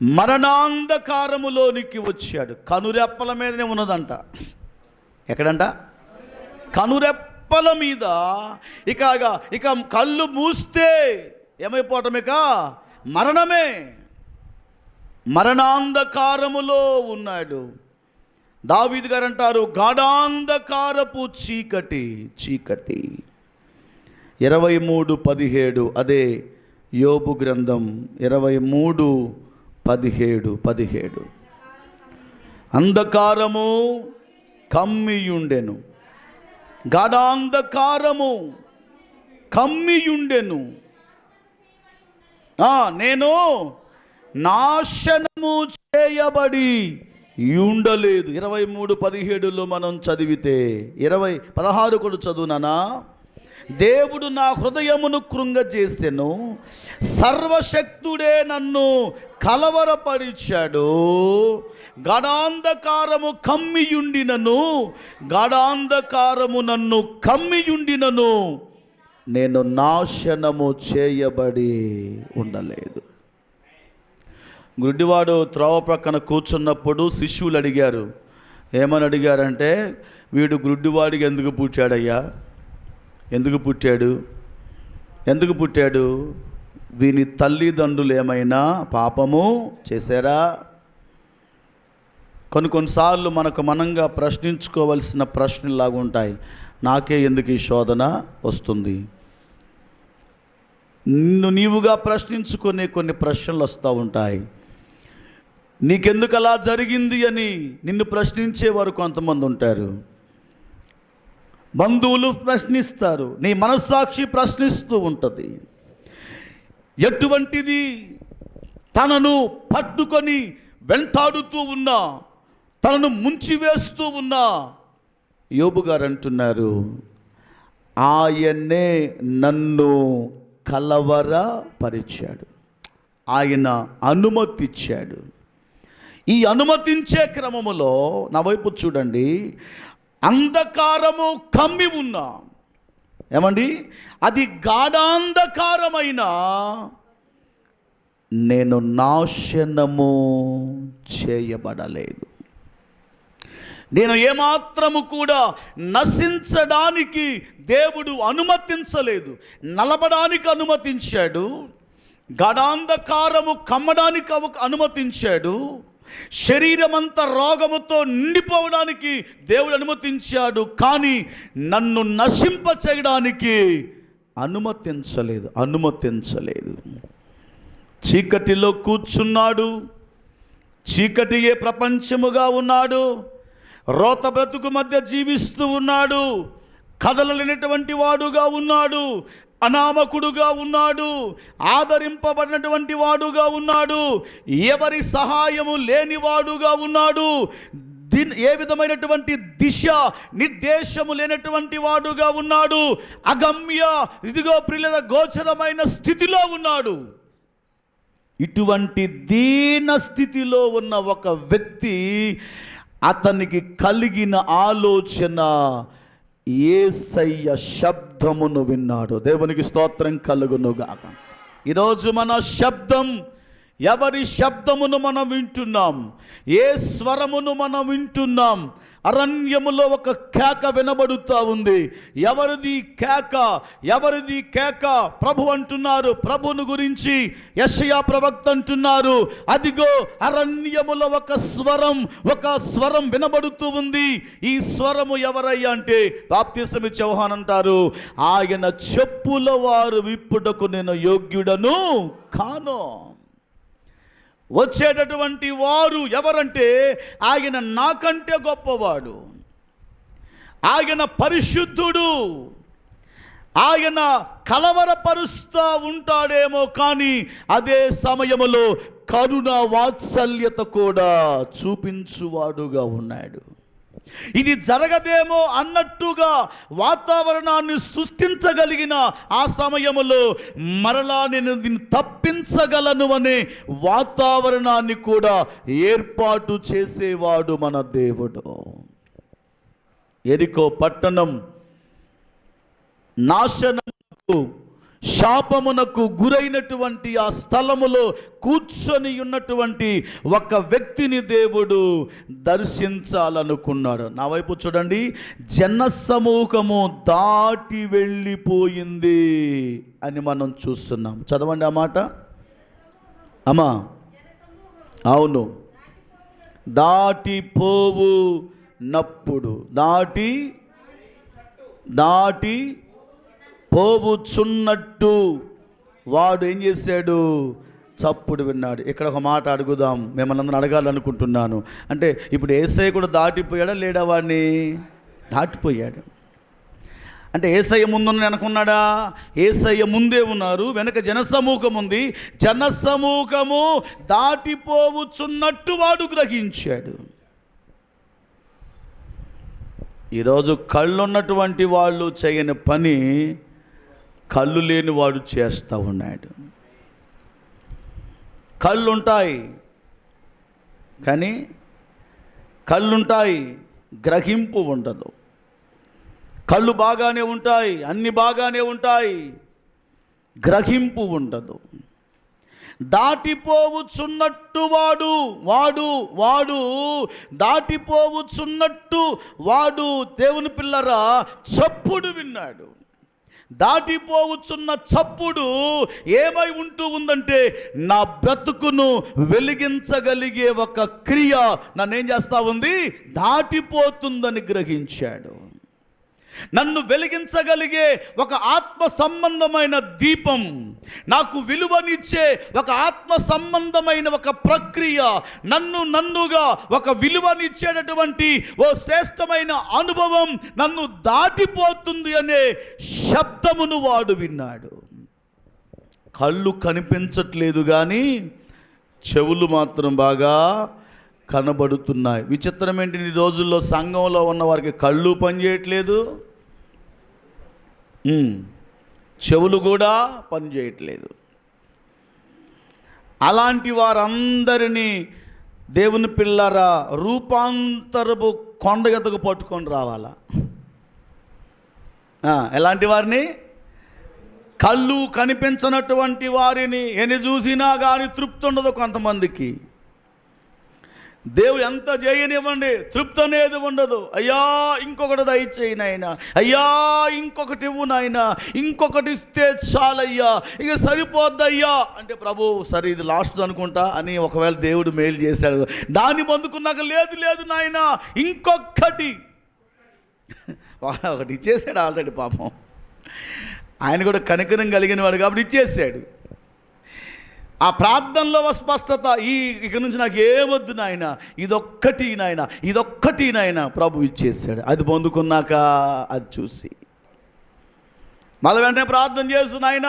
మరణాంధకారములోనికి వచ్చాడు. కనురెప్పల మీదనే ఉన్నదంట. ఎక్కడంట? కనురెప్పల మీద ఇక ఇక కళ్ళు మూస్తే ఏమైపోవటం, ఇక మరణమే. మరణాంధకారములో ఉన్నాడు. దావీదు గారు అంటారు, గాఢాంధకారపు చీకటి. 23:17 అదే యోబు గ్రంథం 23:17. అంధకారము కమ్మియుండెను, గాఢాంధకారము కమ్మియుండెను, నేను నాశనము చేయబడి ఉండలేదు. 23:17లో మనం చదివితే 16 కూడా చదువునానా. దేవుడు నా హృదయమును కృంగజేసెను, సర్వశక్తుడే నన్ను కలవరపరిచాడు. గాఢాంధకారము కమ్మియుండినను, గాఢాంధకారము నన్ను కమ్మియుండినను, నేను నాశనము చేయబడి ఉండలేదు. గుడ్డివాడు త్రోవ ప్రక్కన కూర్చున్నప్పుడు శిష్యులు అడిగారు. ఏమని అడిగారంటే, వీడు గుడ్డివాడికి ఎందుకు పుట్టాడయ్యా? ఎందుకు పుట్టాడు? వీని తల్లిదండ్రులు ఏమైనా పాపము చేశారా? కొన్నిసార్లు మనంగా ప్రశ్నించుకోవలసిన ప్రశ్నలాగా ఉంటాయి. నాకే ఎందుకు ఈ శోధన వస్తుంది? నీవుగా ప్రశ్నించుకునే కొన్ని ప్రశ్నలు వస్తూ ఉంటాయి. నీకెందుకు అలా జరిగింది అని నిన్ను ప్రశ్నించేవారు కొంతమంది ఉంటారు. బంధువులు ప్రశ్నిస్తారు, నీ మనస్సాక్షి ప్రశ్నిస్తూ ఉంటుంది. ఎటువంటిది తనను పట్టుకొని వెంటాడుతూ ఉన్నా, తనను ముంచివేస్తూ ఉన్నా, యోబు గారు అంటున్నారు, ఆయనే నన్ను కలవరపరిచాడు, ఆయన అనుమతిచ్చాడు. ఈ అనుమతించే క్రమములో నా వైపు చూడండి, అంధకారము కమ్మి ఉన్నా, ఏమండి, అది గాఢాంధకారమైన, నేను నాశనము చేయబడలేదు. నేను ఏమాత్రము కూడా నశించడానికి దేవుడు అనుమతించలేదు, నలపడానికి అనుమతించాడు. గాఢాంధకారము కమ్మడానికి అనుమతించాడు. శరీరమంతా రోగముతో నిండిపోవడానికి దేవుడు అనుమతించాడు, కానీ నన్ను నశింప చేయడానికి అనుమతించలేదు. చీకటిలో కూర్చున్నాడు, చీకటియే ప్రపంచముగా ఉన్నాడు, రోత బ్రతుకు మధ్య జీవిస్తూ ఉన్నాడు, కదలలేనటువంటి వాడుగా ఉన్నాడు, అనామకుడుగా ఉన్నాడు, ఆదరింపబడినటువంటి వాడుగా ఉన్నాడు, ఎవరి సహాయము లేనివాడుగా ఉన్నాడు, ఏ విధమైనటువంటి దిశ నిర్దేశము లేనటువంటి వాడుగా ఉన్నాడు, అగమ్య ఇదిగో ప్రియుల గోచరమైన స్థితిలో ఉన్నాడు. ఇటువంటి దీన స్థితిలో ఉన్న ఒక వ్యక్తి, అతనికి కలిగిన ఆలోచన యేసయ్య శబ్దమును విన్నాడు. దేవునికి స్తోత్రం కలుగునుగాక. ఈరోజు మన శబ్దం, ఎవరి శబ్దమును మనం వింటున్నాం? ఏ స్వరమును మనం వింటున్నాం? అరణ్యములో ఒక కేక వినబడుతూ ఉంది. ఎవరిది కేక? ప్రభు అంటున్నారు. ప్రభును గురించి యెషయా ప్రవక్త అంటున్నారు, అదిగో అరణ్యములో ఒక స్వరం వినబడుతూ ఉంది. ఈ స్వరము ఎవరయ్యా అంటే బాప్తిస్మము ఇచ్చే యోహాను అంటారు, ఆయన చెప్పుల వారు విప్పుటకు నేను యోగ్యుడను కాను. వచ్చేటటువంటి వారు ఎవరంటే, ఆయన నాకంటే గొప్పవాడు, ఆయన పరిశుద్ధుడు, ఆయన కలవరపరుస్తూ ఉంటాడేమో, కానీ అదే సమయములో కరుణ వాత్సల్యత కూడా చూపించువాడుగా ఉన్నాడు. ఇది జరగదేమో అన్నట్టుగా వాతావరణాన్ని సృష్టించగలిగిన ఆ సమయములో మరలా నేను దీన్ని తప్పించగలను అనే వాతావరణాన్ని కూడా ఏర్పాటు చేసేవాడు మన దేవుడు. యెరికో పట్టణం నాశనముకు శాపమునకు గురైనటువంటి ఆ స్థలములో కూర్చొని ఉన్నటువంటి ఒక వ్యక్తిని దేవుడు దర్శించాలనుకున్నాడు. నా వైపు చూడండి, జనసమూహము దాటి వెళ్ళిపోయింది అని మనం చూస్తున్నాం. చదవండి ఆ మాట. అమ్మా, అవును, దాటిపోవు నప్పుడు, దాటి పోవుచున్నట్టు వాడు ఏం చేశాడు? చప్పుడు విన్నాడు. ఇక్కడ ఒక మాట అడుగుదాం, మిమ్మల్ని అందరూ అడగాలనుకుంటున్నాను. అంటే ఇప్పుడు యేసయ్య కూడా దాటిపోయాడా లేడా? వాడిని దాటిపోయాడు. అంటే యేసయ్య ముందున్న వెనకున్నాడా? యేసయ్య ముందే ఉన్నారు, వెనక జనసమూహం ఉంది. జనసమూహము దాటిపోవుచున్నట్టు వాడు గ్రహించాడు. ఈరోజు కళ్ళున్నటువంటి వాళ్ళు చేయని పని కళ్ళు లేని వాడు చేస్తూ ఉన్నాడు. కళ్ళుంటాయి కానీ గ్రహింపు ఉండదు. కళ్ళు బాగానే ఉంటాయి, అన్ని బాగానే ఉంటాయి, గ్రహింపు ఉండదు. దాటిపోవుచున్నట్టు వాడు దాటిపోవుచున్నట్టు వాడు దేవుని పిల్లరా చప్పుడు విన్నాడు. దాటిపోవచ్చున్న చప్పుడు ఏమై ఉందంటే, నా బ్రతుకును వెలిగించగలిగే ఒక క్రియ నన్నేం చేస్తా ఉంది? దాటిపోతుందని గ్రహించాడు. నన్ను వెలిగించగలిగే ఒక ఆత్మ సంబంధమైన దీపం, నాకు విలువనిచ్చే ఒక ఆత్మ సంబంధమైన ఒక ప్రక్రియ, నన్నుగా ఒక విలువనిచ్చేటటువంటి ఓ శ్రేష్టమైన అనుభవం నన్ను దాటిపోతుంది అనే శబ్దమును వాడు విన్నాడు. కళ్ళు కనిపించట్లేదు కానీ చెవులు మాత్రం బాగా కనబడుతున్నాయి. విచిత్రం ఏంటి, ఈ రోజుల్లో సంఘంలో ఉన్న వారికి కళ్ళు పనిచేయట్లేదు, చెవులు కూడా పనిచేయట్లేదు. అలాంటి వారందరినీ దేవుని పిల్లరా రూపాంతరపు కొండ ఎద్దకు పట్టుకొని రావాలా? ఎలాంటి వారిని? కళ్ళు కనిపించనటువంటి వారిని ఎన్ని చూసినా కానీ తృప్తి ఉండదు కొంతమందికి. దేవుడు ఎంత చేయనివ్వండి, తృప్తి అనేది ఉండదు. అయ్యా ఇంకొకటి దయచేయి నాయనా, అయ్యా ఇంకొకటి ఇవ్వు నాయనా, ఇంకొకటి ఇస్తే చాలయ్యా, ఇక సరిపోద్దయ్యా అంటే ప్రభు సరే ఇది లాస్ట్ అనుకుంటా అని ఒకవేళ దేవుడు మేలు చేశాడు, దాన్ని పొందుకున్నాక లేదు నాయనా ఇంకొకటి ఒకటి ఇచ్చేసాడు ఆల్రెడీ. పాపం ఆయన కూడా కనికరం కలిగిన వాడు కాబట్టి ఇచ్చేసాడు. ఆ ప్రార్థనలో స్పష్టత, ఇక నుంచి నాకు ఏమొద్దు నాయన, ఇదొక్కటి నాయన ప్రభు ఇచ్చేసాడు. అది పొందుకున్నాక అది చూసి మళ్ళీ వెంటనే ప్రార్థన చేస్తు, నాయన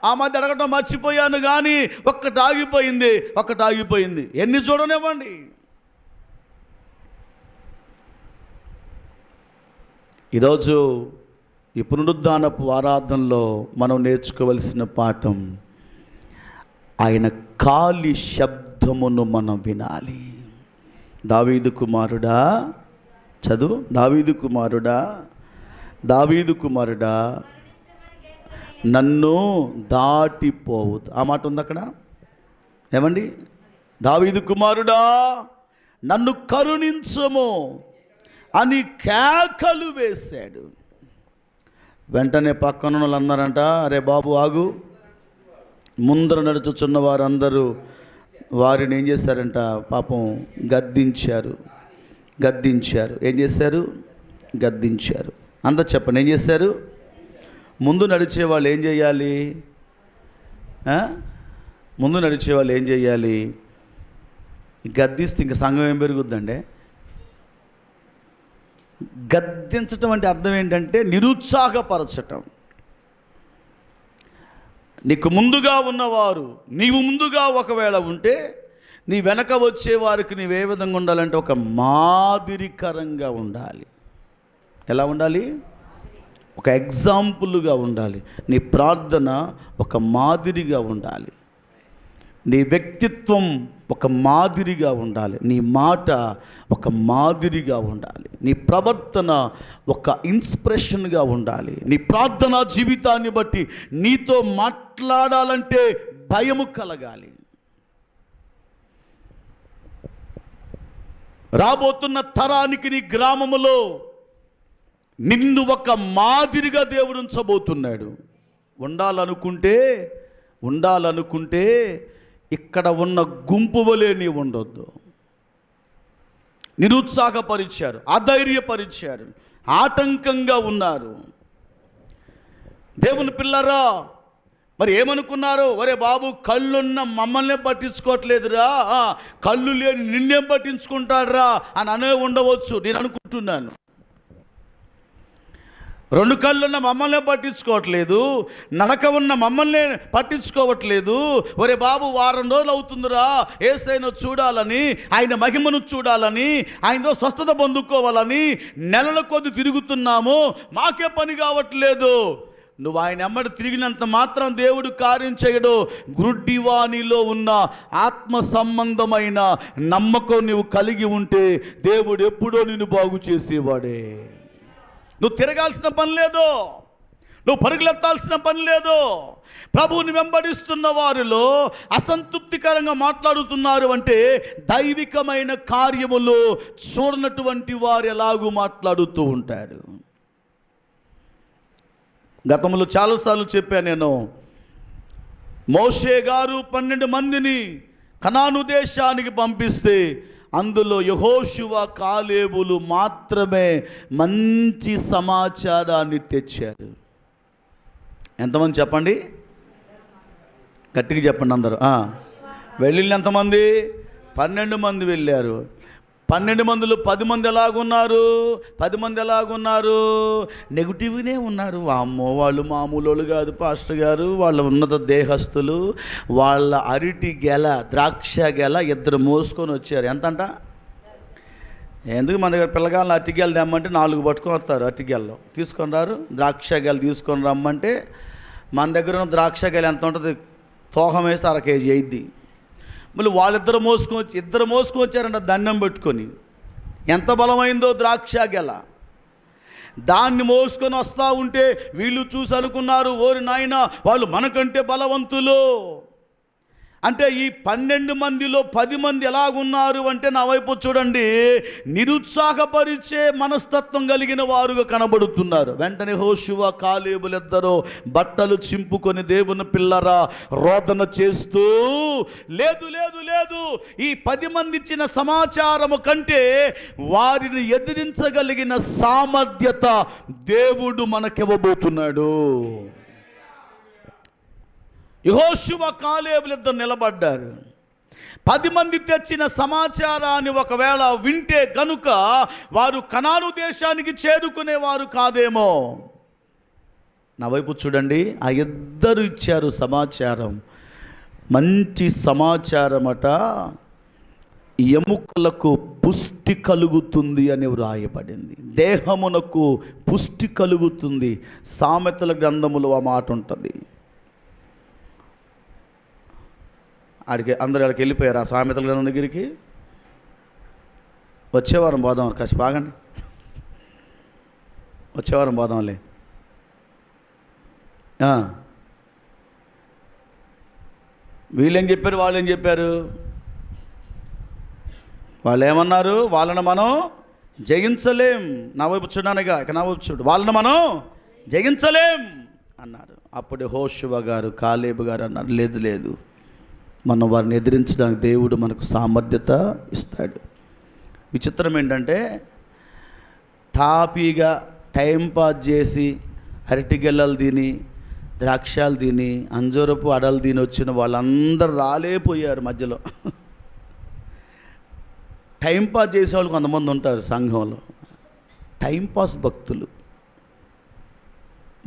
ఆ మధ్య అడగటం మర్చిపోయాను కానీ ఒక్కటి ఆగిపోయింది. ఎన్ని చూడనివ్వండి. ఈరోజు ఈ పునరుద్ధానపు ఆరాధనలో మనం నేర్చుకోవలసిన పాఠం, ఆయన కాలి శబ్దమును మనం వినాలి. దావీదు కుమారుడా, చదువు, దావీదు కుమారుడా నన్ను దాటిపోవు. ఆ మాట ఉంది అక్కడ. ఏమండి? దావీదు కుమారుడా నన్ను కరుణించము అని కేకలు వేశాడు. వెంటనే పక్కన వాళ్ళు అన్నారంట, అరే బాబు ఆగు. ముందర నడుచుచున్న వారందరూ వారిని ఏం చేశారంట? పాపం గద్దించారు. ఏం చేశారు? గద్దించారు. అందరు చెప్పండి, ఏం చేశారు? ముందు నడిచే వాళ్ళు ఏం చేయాలి? గద్దిస్తే ఇంక సంఘం ఏం పెరుగుద్దండి? గద్దించటం అంటే అర్థం ఏంటంటే నిరుత్సాహపరచటం. నీకు ముందుగా ఉన్నవారు, నీవు ముందుగా ఒకవేళ ఉంటే నీ వెనక వచ్చే వారికి నీవే విధంగా ఉండాలంటే ఒక మాదిరికరంగా ఉండాలి. ఎలా ఉండాలి? ఒక ఎగ్జాంపుల్గా ఉండాలి. నీ ప్రార్థన ఒక మాదిరిగా ఉండాలి. నీ వ్యక్తిత్వం ఒక మాదిరిగా ఉండాలి, నీ మాట ఒక మాదిరిగా ఉండాలి, నీ ప్రవర్తన ఒక ఇన్స్పిరేషన్గా ఉండాలి. నీ ప్రార్థనా జీవితాన్ని బట్టి నీతో మాట్లాడాలంటే భయము కలగాలి. రాబోతున్న తరానికి నీ గ్రామములో నిన్ను ఒక మాదిరిగా దేవుడు ఉంచబోతున్నాడు. ఉండాలనుకుంటే ఇక్కడ ఉన్న గుంపు వలె నీవు ఉండొద్దు. నిరుత్సాహపరిచారు, అధైర్యపరిచారు, ఆటంకంగా ఉన్నారు. దేవుని పిల్లరా, మరి ఏమనుకున్నారు? ఒరే బాబు, కళ్ళున్న మమ్మల్నే పట్టించుకోవట్లేదురా, కళ్ళు లేని నిన్నేం పట్టించుకుంటాడురా అని అనే ఉండవచ్చు. నేను అనుకుంటున్నాను, 2 కళ్ళున్న మమ్మల్నే పట్టించుకోవట్లేదు, నడక ఉన్న మమ్మల్నే పట్టించుకోవట్లేదు. ఒరే బాబు, వారం రోజులు అవుతుందిరా యేసయ్యను చూడాలని, ఆయన మహిమను చూడాలని, ఆయనతో స్వస్థత పొందుకోవాలని నెలల కొద్ది తిరుగుతున్నాము, మాకే పని కావట్లేదు. నువ్వు ఆయన ఎమ్మడి తిరిగినంత మాత్రం దేవుడు కార్యం చేయడు. గుడ్డివానిలో ఉన్న ఆత్మ సంబంధమైన నమ్మకం నువ్వు కలిగి ఉంటే దేవుడు ఎప్పుడో నిన్ను బాగు చేసేవాడే. నువ్వు తిరగాల్సిన పని లేదు, నువ్వు పరుగులెత్తాల్సిన పని లేదు. ప్రభువుని వెంబడిస్తున్న వారిలో అసంతృప్తికరంగా మాట్లాడుతున్నారు అంటే దైవికమైన కార్యములు చూడనటువంటి వారు ఎలాగూ మాట్లాడుతూ ఉంటారు. గతంలో చాలాసార్లు చెప్పాను నేను, మోషే గారు 12 మందిని కనాను దేశానికి పంపిస్తే అందులో యెహోషువ, కాలేబులు మాత్రమే మంచి సమాచారాన్ని తెచ్చారు. ఎంతమంది చెప్పండి, గట్టిగా చెప్పండి అందరూ. వెళ్ళిన ఎంతమంది? 12 మంది వెళ్ళారు. 12 మందిలో 10 మంది ఎలాగున్నారు? 10 మంది ఎలాగున్నారు? నెగిటివ్నే ఉన్నారు. అమ్మో, వాళ్ళు మామూలు కాదు పాస్టర్ గారు, వాళ్ళ ఉన్నత దేహస్తులు, వాళ్ళ అరటి గెల, ద్రాక్ష గెల 2 మోసుకొని వచ్చారు. ఎంతంట? ఎందుకు మన దగ్గర పిల్లగాళ్ళని అరటిగెలు తెమ్మంటే 4 పట్టుకొని వస్తారు, అరటిగెల్లో తీసుకొని రారు. ద్రాక్ష గెలు తీసుకొని రమ్మంటే మన దగ్గర ఉన్న ద్రాక్ష గెల ఎంత ఉంటుంది? తోహం వేస్తే 1/2 కేజీ అయింది. మళ్ళీ వాళ్ళిద్దరు మోసుకొని వచ్చారంట దండం పెట్టుకొని. ఎంత బలమైందో ద్రాక్ష గెల. దాన్ని మోసుకొని వస్తూ ఉంటే వీళ్ళు చూసి అనుకున్నారు, ఓరి నాయన వాళ్ళు మనకంటే బలవంతులు. అంటే ఈ 12 మందిలో 10 మంది ఎలాగున్నారు అంటే, నా వైపు చూడండి, నిరుత్సాహపరిచే మనస్తత్వం కలిగిన వారుగా కనబడుతున్నారు. వెంటనే యెహోషువ, కాలేబులిద్దరూ బట్టలు చింపుకొని దేవుని పిల్లరా రోదన చేస్తూ, లేదు లేదు లేదు, ఈ 10 మంది ఇచ్చిన సమాచారము కంటే వారిని ఎదిరించగలిగిన సామర్థ్యత దేవుడు మనకివ్వబోతున్నాడు. యెహోషువ, కాలేబులిద్దరు నిలబడ్డారు. 10 మంది తెచ్చిన సమాచారాన్ని ఒకవేళ వింటే గనుక వారు కనాను దేశానికి చేరుకునేవారు కాదేమో. నా వైపు చూడండి, ఆ ఇద్దరు ఇచ్చారు సమాచారం. మంచి సమాచారమట. ఎముకలకు పుష్టి కలుగుతుంది అని వ్రాయబడింది. దేహమునకు పుష్టి కలుగుతుంది. సామెతల గ్రంథములో ఆ మాట ఉంటుంది. అందరూ ఆడికి వెళ్ళిపోయారు ఆ సామెతల గ్రంథం దగ్గరికి. వచ్చేవారం పోదాం, కాసేపు ఆగండి, వచ్చేవారం పోదాంలే. వీళ్ళేం చెప్పారు, వాళ్ళు ఏం చెప్పారు? వాళ్ళు ఏమన్నారు? వాళ్ళని మనం జయించలేం. నా వైపు చూడడానిగా, ఇక నా వైపు చూడు, వాళ్ళని మనం జయించలేం అన్నారు. అప్పుడు యెహోషువ గారు, కాలేబు గారు అన్నారు, లేదు లేదు, మనం వారిని ఎదిరించడానికి దేవుడు మనకు సామర్థ్యత ఇస్తాడు. విచిత్రం ఏంటంటే, తాపీగా టైంపాస్ చేసి అరటిగెల్లలు తిని, ద్రాక్షాలు తిని, అంజూరపు అడలు తిని వచ్చిన వాళ్ళందరూ రాలేపోయారు. మధ్యలో టైంపాస్ చేసేవాళ్ళు కొంతమంది ఉంటారు సంఘంలో, టైంపాస్ భక్తులు.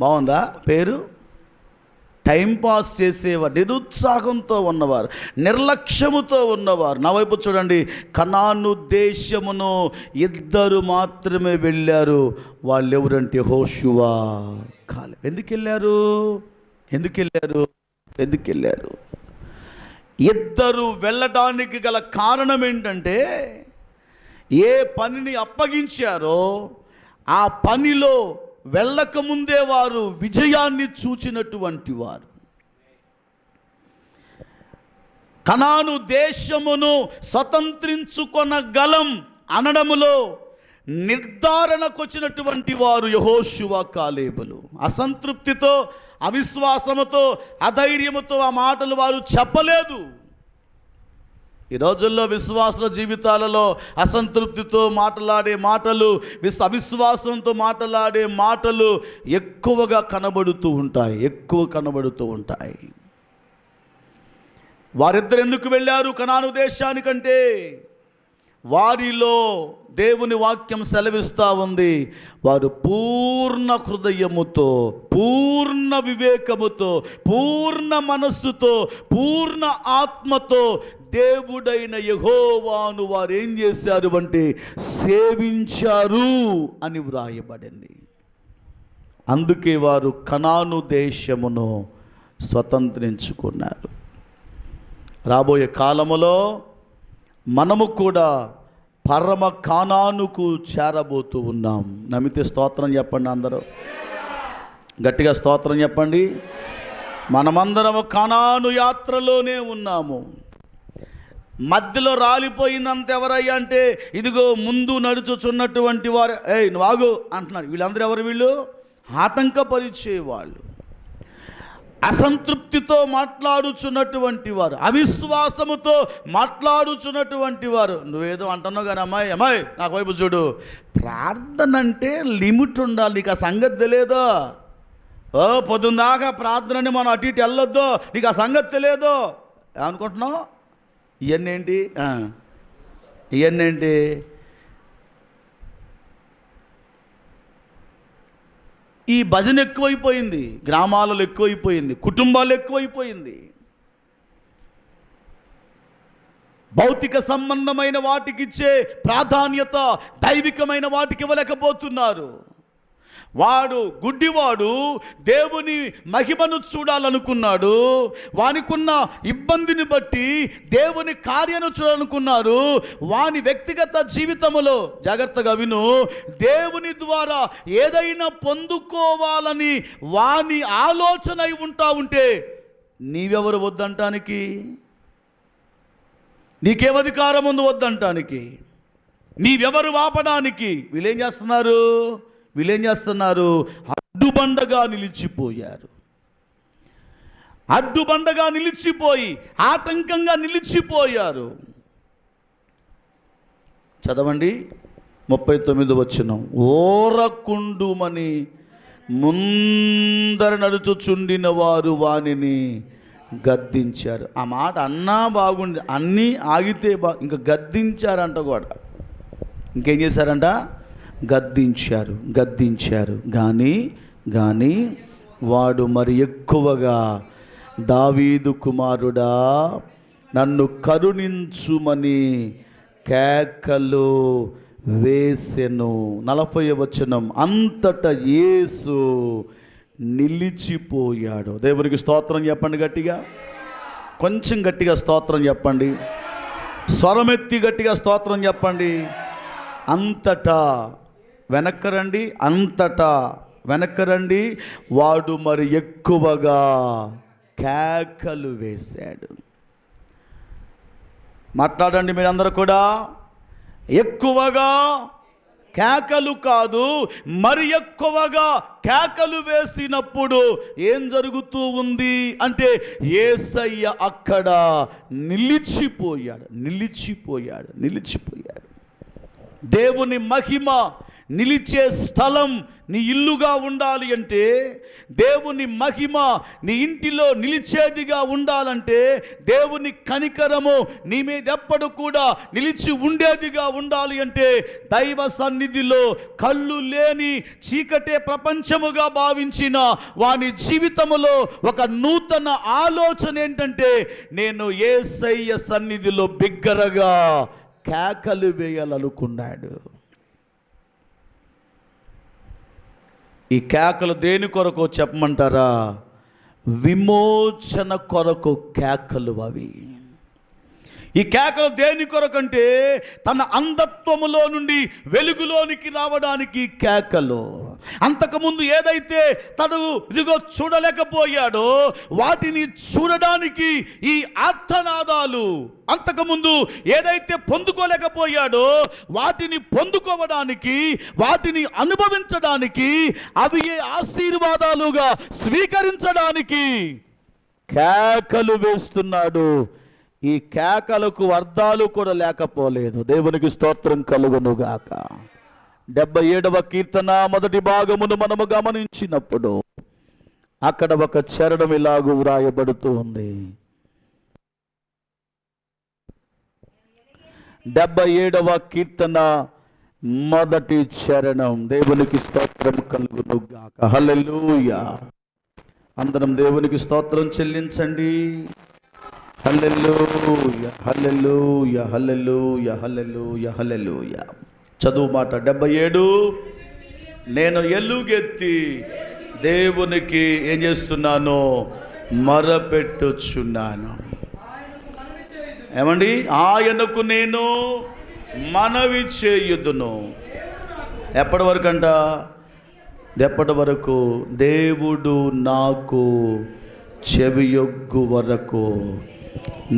బాగుందా పేరు? టైంపాస్ చేసేవారు, నిరుత్సాహంతో ఉన్నవారు, నిర్లక్ష్యముతో ఉన్నవారు. నా వైపు చూడండి, కనాను దేశమును 2 మాత్రమే వెళ్ళారు. వాళ్ళు ఎవరంటే యెహోషువ, కాలేబు. ఎందుకు వెళ్ళారు? ఇద్దరు వెళ్ళడానికి గల కారణం ఏంటంటే, ఏ పనిని అప్పగించారో ఆ పనిలో వెళ్ళకముందే వారు విజయాన్ని చూచినటువంటి వారు. కనాను దేశమును స్వతంత్రించుకొనగలం అనడములో నిర్ధారణకొచ్చినటువంటి వారు యెహోషువ, కాలేబులు. అసంతృప్తితో, అవిశ్వాసముతో, అధైర్యముతో ఆ మాటలు వారు చెప్పలేదు. ఈ రోజుల్లో విశ్వాసుల జీవితాలలో అసంతృప్తితో మాట్లాడే మాటలు, అవిశ్వాసంతో మాట్లాడే మాటలు ఎక్కువగా కనబడుతూ ఉంటాయి. వారిద్దరు ఎందుకు వెళ్ళారు కనాను దేశానికంటే, వారిలో దేవుని వాక్యం సెలవిస్తూ ఉంది, వారు పూర్ణ హృదయముతో, పూర్ణ వివేకముతో, పూర్ణ మనస్సుతో, పూర్ణ ఆత్మతో దేవుడైన యెహోవాను వారు ఏం చేశారు అంటే సేవించారు అని వ్రాయబడింది. అందుకే వారు కనాను దేశమును స్వతంత్రించుకున్నారు. రాబోయే కాలములో మనము కూడా పరమ కానానుకు చేరబోతూ ఉన్నాం. నమ్మితే స్తోత్రం చెప్పండి. అందరూ గట్టిగా స్తోత్రం చెప్పండి. మనమందరము కానాను యాత్రలోనే ఉన్నాము. మధ్యలో రాలిపోయిందంత ఎవరయ్యా అంటే, ఇదిగో ముందు నడుచుచున్నటువంటి వారు, నువ్వు ఆగు అంటున్నారు. వీళ్ళందరూ ఎవరు? వీళ్ళు ఆటంకపరిచే వాళ్ళు, అసంతృప్తితో మాట్లాడుచున్నటువంటి వారు, అవిశ్వాసముతో మాట్లాడుచున్నటువంటి వారు. నువ్వేదో అంటున్నావు కానీ అమ్మాయి నాకు వైపు చూడు, ప్రార్థన అంటే లిమిట్ ఉండాలి. నీకు ఆ సంగతి తెలియదో? పొద్దున్నాక ప్రార్థనని మనం అటు ఇటు వెళ్ళొద్దు, నీకు ఆ సంగతి తెలియదో ఏమనుకుంటున్నావు? ఇవన్నీ ఏంటి? ఈ భజన ఎక్కువైపోయింది, గ్రామాలలో ఎక్కువైపోయింది, కుటుంబాలు ఎక్కువైపోయింది. భౌతిక సంబంధమైన వాటికి ఇచ్చే ప్రాధాన్యత దైవికమైన వాటికి ఇవ్వలేకపోతున్నారు. వాడు గుడ్డివాడు దేవుని మహిమను చూడాలనుకున్నాడు. వానికున్న ఇబ్బందిని బట్టి దేవుని కార్యను చూడాలనుకున్నారు. వాని వ్యక్తిగత జీవితంలో, జాగ్రత్తగా విను, దేవుని ద్వారా ఏదైనా పొందుకోవాలని వాని ఆలోచన ఉంటా ఉంటే నీవెవరు వద్దంటానికి? నీకేమధికారం ఉంది వద్దంటానికి? నీవెవరు ఆపడానికి? వీళ్ళేం చేస్తున్నారు? అడ్డుబండగా నిలిచిపోయి ఆటంకంగా నిలిచిపోయారు. చదవండి 39వ వచనం. ఓరకుండుమని ముందర నడుచుచుండిన వారు వానిని గద్దించారు. ఆ మాట అన్నా బాగుంది, అన్నీ ఆగితే ఇంకా గద్దించారంట కూడా. ఇంకేం చేశారంట? గద్దించారు. కానీ వాడు మరి ఎక్కువగా, దావీదు కుమారుడా నన్ను కరుణించుమని కేకలు వేసెను. 40వ వచనం. అంతటా యేసు నిలిచిపోయాడు. దేవునికి స్తోత్రం చెప్పండి గట్టిగా. కొంచెం గట్టిగా స్తోత్రం చెప్పండి. స్వరమెత్తి గట్టిగా స్తోత్రం చెప్పండి. అంతటా వెనక్కి రండి, వాడు మరి ఎక్కువగా కేకలు వేశాడు. మాట్లాడండి మీరందరూ కూడా. ఎక్కువగా కేకలు కాదు, మరి ఎక్కువగా కేకలు వేసినప్పుడు ఏం జరుగుతూ ఉంది అంటే, యేసయ్య అక్కడ నిలిచిపోయాడు. దేవుని మహిమ నిలిచే స్థలం నీ ఇల్లుగా ఉండాలి అంటే, దేవుని మహిమ నీ ఇంటిలో నిలిచేదిగా ఉండాలంటే, దేవుని కనికరము నీ మీద ఎప్పుడు కూడా నిలిచి ఉండేదిగా ఉండాలి అంటే, దైవ సన్నిధిలో కళ్ళు లేని చీకటే ప్రపంచముగా భావించిన వాని జీవితములో ఒక నూతన ఆలోచన ఏంటంటే, నేను యేసయ్య సన్నిధిలో బిగ్గరగా కేకలు వేయాలనుకున్నాడు. ఈ కేకలు దేని కొరకు చెప్పమంటారా? విమోచన కొరకు కేకలు అవి. ఈ కేకలు దేని కొరకంటే తన అంధత్వములో నుండి వెలుగులోనికి రావడానికి కేకలు. అంతకుముందు ఏదైతే తను ఇదిగో చూడలేకపోయాడో వాటిని చూడడానికి ఈ ఆర్తనాదాలు. అంతకుముందు ఏదైతే పొందుకోలేకపోయాడో వాటిని పొందుకోవడానికి, వాటిని అనుభవించడానికి, అవి ఏ ఆశీర్వాదాలుగా స్వీకరించడానికి కేకలు వేస్తున్నాడు. ఈ కేకలకు అర్థాలు కూడా లేకపోలేదు. దేవునికి స్తోత్రం కలుగునుగాక. 77వ కీర్తన మొదటి భాగమును మనము గమనించినప్పుడు అక్కడ ఒక చరణం ఇలాగూ వ్రాయబడుతూ ఉంది. 77వ కీర్తన మొదటి చరణం. దేవునికి స్తోత్రం కలుగునుగాక. హల్లెలూయా. అందరం దేవునికి స్తోత్రం చెల్లించండి. హల్లెలూయా, హల్లెలూయా, హల్లెలూయా, హల్లెలూయా, హల్లెలూయా. చదువు మాట 77. నేను ఎలుగెత్తి దేవునికి ఏం చేస్తున్నాను? మొరపెట్టుచున్నాను. ఏమండి? ఆయనకు నేను మనవి చేయుదును. ఎప్పటి వరకు అంట? ఎప్పటి వరకు? దేవుడు నాకు చెవియొగ్గు వరకు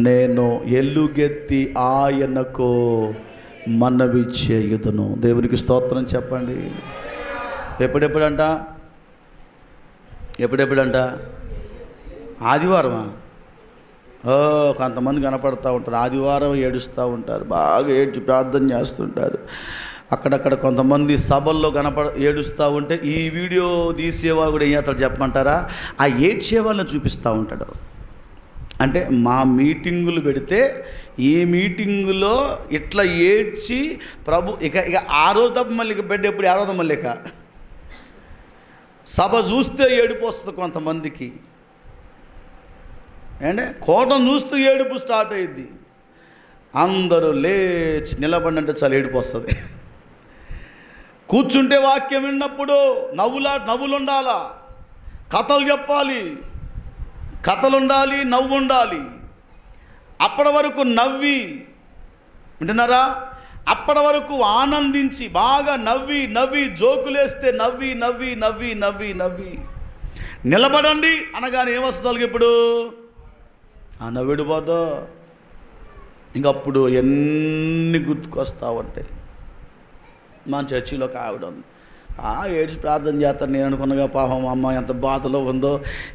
నేను ఎలుగెత్తి ఆయనకు మనవి చేయుదును. దేవునికి స్తోత్రం చెప్పండి. ఎప్పుడెప్పుడంట? ఎప్పుడెప్పుడంట? ఆదివారమా? కొంతమంది కనపడుతూ ఉంటారు, ఆదివారం ఏడుస్తూ ఉంటారు, బాగా ఏడ్చి ప్రార్థన చేస్తుంటారు. అక్కడక్కడ కొంతమంది సభల్లో ఏడుస్తూ ఉంటే ఈ వీడియో తీసేవాళ్ళు కూడా ఏం చేస్తాడు చెప్పమంటారా? ఆ ఏడ్చే వాళ్ళని చూపిస్తూ ఉంటాడు. అంటే మా మీటింగులు పెడితే ఈ మీటింగులో ఇట్లా ఏడ్చి ప్రభు ఇక ఆ రోజు తప్ప మళ్ళీ బెడ్ ఎప్పుడు ఏడవదు. మళ్ళీ ఇక సభ చూస్తే ఏడుపు వస్తుంది కొంతమందికి. అంటే కోటం చూస్తూ ఏడుపు స్టార్ట్ అయ్యిద్ది. అందరూ లేచి నిలబడినంటే చాలా ఏడుపు వస్తుంది. కూర్చుంటే వాక్యం విన్నప్పుడు నవ్వులు ఉండాలా, కథలు చెప్పాలి, కథలు ఉండాలి, నవ్వు ఉండాలి. అప్పటి వరకు నవ్వి వింటున్నారా? అప్పటి వరకు ఆనందించి బాగా నవ్వి నవ్వి జోకులేస్తే నవ్వి నవ్వి నవ్వి నవ్వి నవ్వి నిలబడండి అనగానే ఏమొస్తుంది ఇప్పుడు? ఆ నవ్విడిపోదో ఇంకప్పుడు ఎన్ని గుర్తుకొస్తా ఉంటాయి. మా చర్చిలో ఒక ఆవిడ ఉంది, ఏడ్చి ప్రార్థన చేస్తాను. నేను అనుకున్నగా పాపం అమ్మ ఎంత బాధలో ఉందో,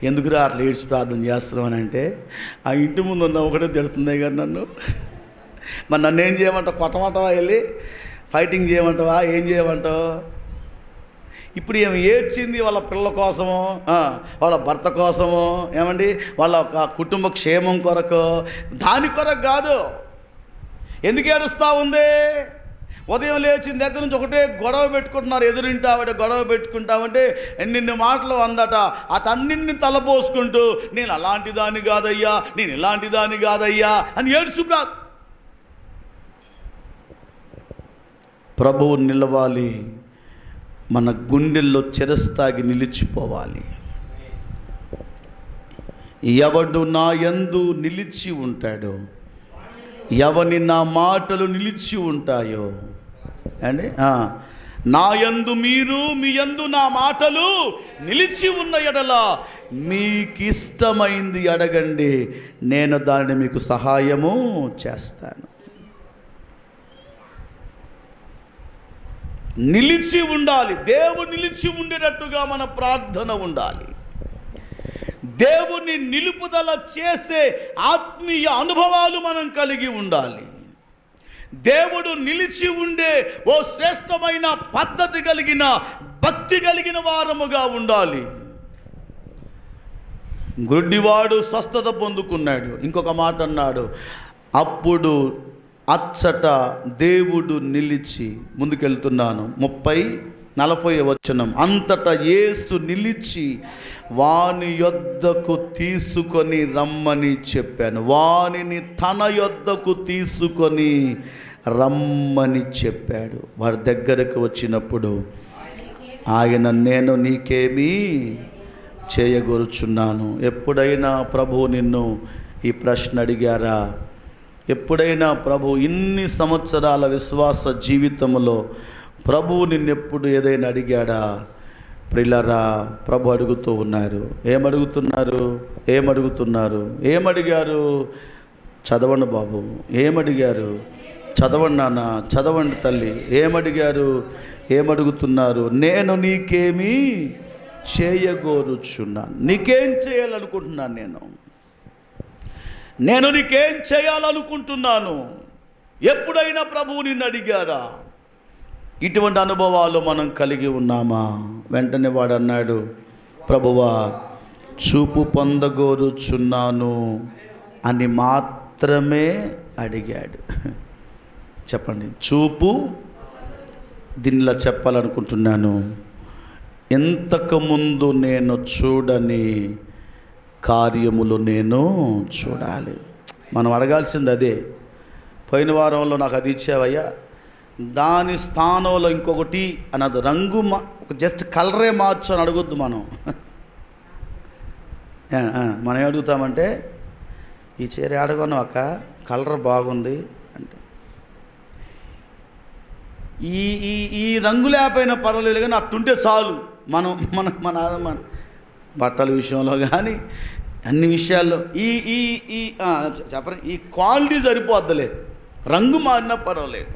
ఎందుకురా అట్లా ఏడ్చి ప్రార్థన చేస్తున్నాం అని అంటే, ఆ ఇంటి ముందు ఉన్న ఒకటే తిడుతుంది కానీ నన్ను. మరి నన్ను ఏం చేయమంటావు? కొట్టమంటావా? వెళ్ళి ఫైటింగ్ చేయమంటావా? ఏం చేయమంటావు? ఇప్పుడు ఏమి ఏడ్చింది వాళ్ళ పిల్లల కోసమో, వాళ్ళ భర్త కోసమో, ఏమండి వాళ్ళ కుటుంబ క్షేమం కొరకు, దాని కొరకు కాదు. ఎందుకు ఏడుస్తూ ఉంది? ఉదయం లేచిన దగ్గర నుంచి ఒకటే గొడవ పెట్టుకుంటున్నారు. ఎదురింటి ఆవిడ గొడవ పెట్టుకుంటామంటే ఎన్ని మాటలు అందట. అటన్నింటిని తలపోసుకుంటూ నేను అలాంటి దాన్ని కాదయ్యా, నేను ఇలాంటి దాన్ని కాదయ్యా అని ఏడ్చుప్రా. ప్రభువు నిలవాలి, మన గుండెల్లో చిరస్థాగి నిలిచిపోవాలి. ఎవడు నా యందు నిలిచి ఉంటాడో, ఎవని నా మాటలు నిలిచి ఉంటాయో అండి, నా యందు మీరు, మీ యందు నా మాటలు నిలిచి ఉన్న ఎడల మీకిష్టమైంది అడగండి, నేను దానిని మీకు సహాయము చేస్తాను. నిలిచి ఉండాలి. దేవుడు నిలిచి ఉండేటట్టుగా మన ప్రార్థన ఉండాలి. దేవుని నిలుపుదల చేసే ఆత్మీయ అనుభవాలు మనం కలిగి ఉండాలి. దేవుడు నిలిచి ఉండే ఓ శ్రేష్టమైన పద్ధతి కలిగిన, భక్తి కలిగిన వారముగా ఉండాలి. గుడ్డివాడు స్వస్థత పొందుకున్నాడు. ఇంకొక మాట అన్నాడు, అప్పుడు అచ్చట దేవుడు నిలిచి, ముందుకెళ్తున్నాను 30-40 వచనం, అంతటా యేసు నిలిచి వాని యొద్దకు తీసుకొని రమ్మని చెప్పాను. వానిని తన యొద్దకు తీసుకొని రమ్మని చెప్పాడు. వారి దగ్గరకు వచ్చినప్పుడు ఆయన, నేను నీకేమీ చేయగోరుచున్నాను. ఎప్పుడైనా ప్రభువు నిన్ను ఈ ప్రశ్న అడిగారా? ఎప్పుడైనా ప్రభు ఇన్ని సంవత్సరాల విశ్వాస జీవితంలో ప్రభు నిన్నెప్పుడు ఏదైనా అడిగాడా? ప్రియులారా, ప్రభు అడుగుతూ ఉన్నారు. ఏమడిగారు? చదవండి బాబు. ఏమడిగారు? చదవండి నాన్న, చదవండి తల్లి. ఏమడుగుతున్నారు? నేను నీకేమీ చేయగోరుచున్నాను. నీకేం చేయాలనుకుంటున్నాను? నేను నీకేం చేయాలనుకుంటున్నాను. ఎప్పుడైనా ప్రభువు నిన్ను అడిగారా? ఇటువంటి అనుభవాలు మనం కలిగి ఉన్నామా? వెంటనే వాడు అన్నాడు, ప్రభువా, చూపు పొందగోరుచున్నాను అని మాత్రమే అడిగాడు. చెప్పండి, చూపు. దీనిలా చెప్పాలనుకుంటున్నాను, ఇంతకుముందు నేను చూడని కార్యములు నేను చూడాలి. మనం అడగాల్సింది అదే. పోయిన వారంలో నాకు అది ఇచ్చావయ్యా, దాని స్థానంలో ఇంకొకటి అన్నది రంగు జస్ట్ కలరే మార్చు అని అడగొద్దు మనం. మనం అడుగుతామంటే, ఈ చీర అడగను అక్క, కలర్ బాగుంది అంటే, ఈ రంగు లేకపోయినా పర్వాలేదు కానీ అట్టుంటే చాలు. మన బట్టల విషయంలో కానీ అన్ని విషయాల్లో చెప్పండి, ఈ క్వాలిటీ సరిపోద్దలే, రంగు మారినా పర్వాలేదు.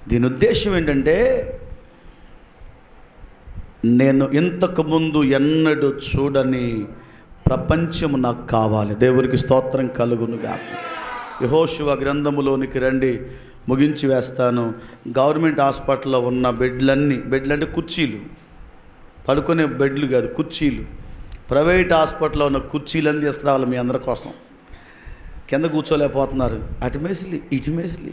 దీని ఉద్దేశం ఏంటంటే, నేను ఇంతకుముందు ఎన్నడూ చూడని ప్రపంచము నాకు కావాలి. దేవునికి స్తోత్రం కలుగునుగా. యెహోషువ గ్రంథములోనికి రండి, ముగించి వేస్తాను. గవర్నమెంట్ హాస్పిటల్లో ఉన్న బెడ్లు అంటే కుర్చీలు, పడుకునే బెడ్లు కాదు, కుర్చీలు. ప్రైవేట్ హాస్పిటల్లో ఉన్న కుర్చీలన్నీ తీసుకురావాలి మీ అందరి కోసం. కింద కూర్చోలేకపోతున్నారు, ఇటు మేసిలి.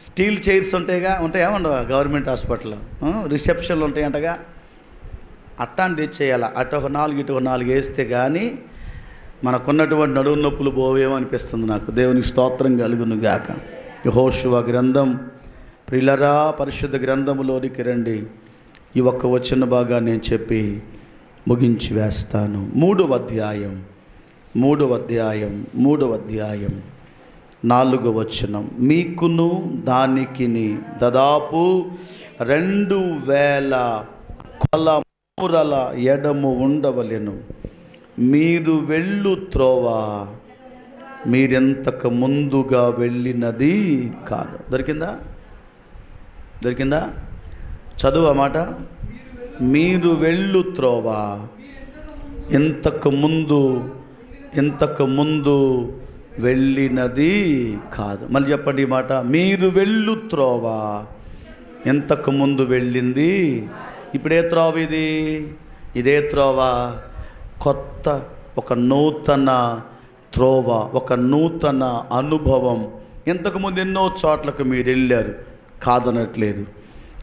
స్టీల్ చైర్స్ ఉంటాయా ఉండవా గవర్నమెంట్ హాస్పిటల్లో? రిసెప్షన్లు ఉంటాయంటగా, అట్టాన్ని తెచ్చేయాలి. అటు ఒక 4 ఇటు ఒక 4 వేస్తే కానీ మనకున్నటువంటి నడుము నొప్పులు పోవేమో అనిపిస్తుంది నాకు. దేవునికి స్తోత్రం కలుగును గాక. యెహోషువ గ్రంథం, ప్రియులారా, పరిశుద్ధ గ్రంథములోనికి రండి. ఈ ఒక్క వచన భాగాన్ని నేను చెప్పి ముగించి వేస్తాను. 3వ అధ్యాయం 4వ వచనం. మీకును దానికిని దాదాపు 2000 కొలమురల ఎడము ఉండవలెను. మీరు వెళ్ళు త్రోవ మీరెంతకు ముందుగా వెళ్ళినది కాదు. దొరికిందా? చదువు ఆ మాట. మీరు వెళ్ళు త్రోవ ఇంతకు ముందు వెళ్ళినది కాదు. మళ్ళీ చెప్పండి ఈ మాట. మీరు వెళ్ళు త్రోవ ఇంతకు ముందు వెళ్ళింది. ఇప్పుడే త్రోవ ఇది? ఇదే త్రోవ. కొత్త ఒక నూతన త్రోవ, ఒక నూతన అనుభవం. ఇంతకుముందు ఎన్నో చోట్లకు మీరు వెళ్ళారు, కాదనట్లేదు.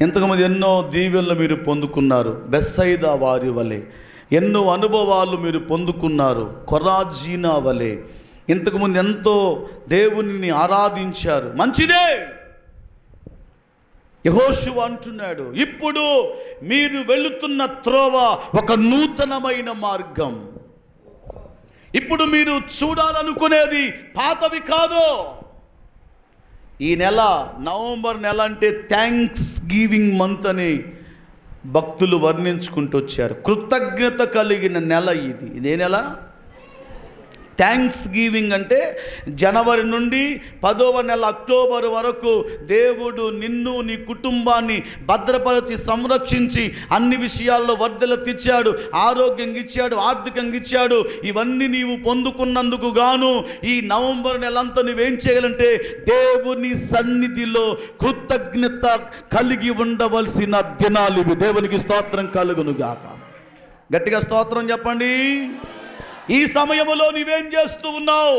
ఇంతకుముందు ఎన్నో దీవెనలు మీరు పొందుకున్నారు, బెత్సయిదా వారి వలె. ఎన్నో అనుభవాలు మీరు పొందుకున్నారు, కొరాజీనా వలె. ఇంతకుముందు ఎంతో దేవుని ఆరాధించారు, మంచిదే. యెహోషువ అంటున్నాడు, ఇప్పుడు మీరు వెళుతున్న త్రోవ ఒక నూతనమైన మార్గం. ఇప్పుడు మీరు చూడాలనుకునేది పాతవి కాదు. ఈ నెల నవంబర్ నెల అంటే థ్యాంక్స్ గివింగ్ మంత్ అని భక్తులు వర్ణించుకుంటూ వచ్చారు. కృతజ్ఞత కలిగిన నెల ఇది. ఇదే నెల థ్యాంక్స్ గివింగ్ అంటే జనవరి నుండి 10వ నెల అక్టోబర్ వరకు దేవుడు నిన్ను, నీ కుటుంబాన్ని భద్రపరిచి సంరక్షించి అన్ని విషయాల్లో వర్ధల తెచ్చాడు, ఆరోగ్యంగా ఇచ్చాడు, ఆర్థికంగా ఇచ్చాడు. ఇవన్నీ నీవు పొందుకున్నందుకు గాను ఈ నవంబర్ నెలంతా నువ్వేం చేయాలంటే దేవుని సన్నిధిలో కృతజ్ఞత కలిగి ఉండవలసిన దినాలు ఇవి. దేవునికి స్తోత్రం కలుగును గాక. గట్టిగా స్తోత్రం చెప్పండి. ఈ సమయంలో నీవేం చేస్తూ ఉన్నావు?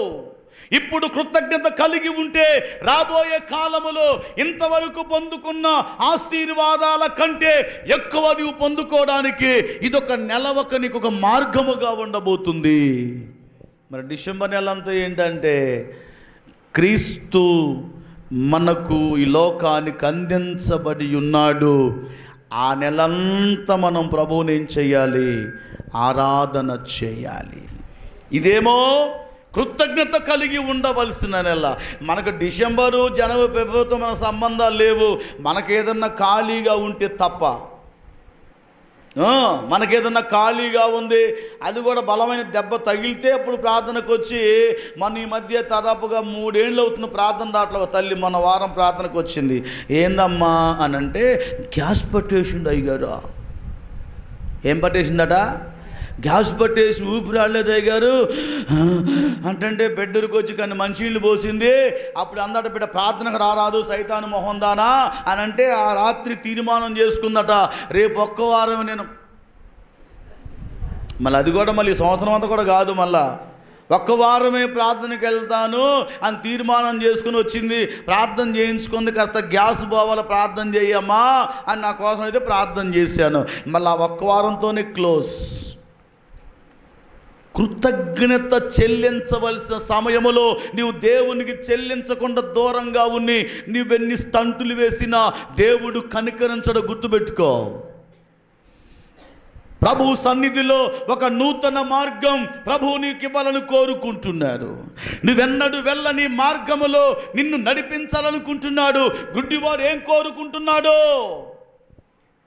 ఇప్పుడు కృతజ్ఞత కలిగి ఉంటే రాబోయే కాలములో ఇంతవరకు పొందుకున్న ఆశీర్వాదాల కంటే ఎక్కువ నువ్వు పొందుకోవడానికి ఇదొక నెలవక నీకు ఒక మార్గముగా ఉండబోతుంది. మరి డిసెంబర్ నెల అంతా ఏంటంటే క్రీస్తు మనకు ఈ లోకానికి అందించబడి ఉన్నాడు. ఆ నెలంతా మనం ప్రభువుని ఏం చేయాలి? ఆరాధన చేయాలి. ఇదేమో కృతజ్ఞత కలిగి ఉండవలసిన నెల. మనకు డిసెంబరు, జనవరి, ఫిబ్రవరితో మన సంబంధాలు లేవు. మనకేదన్నా ఖాళీగా ఉంటే తప్ప. మనకేదన్నా ఖాళీగా ఉంది, అది కూడా బలమైన దెబ్బ తగిలితే అప్పుడు ప్రార్థనకు వచ్చి, మన ఈ మధ్య దాదాపుగా 3 ఏళ్ళు అవుతున్న ప్రార్థన రావట్లేదు. తల్లి మన వారం ప్రార్థనకు వచ్చింది. ఏందమ్మా అని అంటే, గ్యాస్ పట్టేసిండు అయ్యగారు. ఏం పట్టేసిందట? గ్యాస్ పట్టేసి ఊపిరాడలేదు అయ్యగారు అంటే బెడ్డూరికి వచ్చి కానీ మంచినీళ్ళు పోసింది. అప్పుడు అందట బిడ్డ ప్రార్థనకు రారాదు సైతాను మొహందానా అని అంటే, ఆ రాత్రి తీర్మానం చేసుకుందట, రేపు ఒక్క వారం నేను మళ్ళీ, అది కూడా మళ్ళీ సంవత్సరం అంతా కూడా కాదు, మళ్ళా ఒక్క వారమే ప్రార్థనకి వెళ్తాను అని తీర్మానం చేసుకుని వచ్చింది. ప్రార్థన చేయించుకుంది. కాస్త గ్యాస్ పోవాల ప్రార్థన చేయమ్మా అని నా కోసం అయితే ప్రార్థన చేశాను. మళ్ళీ ఆ ఒక్క వారంతోనే క్లోజ్. కృతజ్ఞత చెల్లించవలసిన సమయంలో నీవు దేవునికి చెల్లించకుండా దూరంగా ఉన్ని నీవెన్ని స్టంటులు వేసినా దేవుడు కనికరించడం గుర్తుపెట్టుకో. ప్రభు సన్నిధిలో ఒక నూతన మార్గం ప్రభువు నీకు ఇవ్వాలని కోరుకుంటున్నారు. నువ్వెన్నడు వెళ్ళని మార్గములో నిన్ను నడిపించాలనుకుంటున్నాడు. గుడ్డివాడు ఏం కోరుకుంటున్నాడో,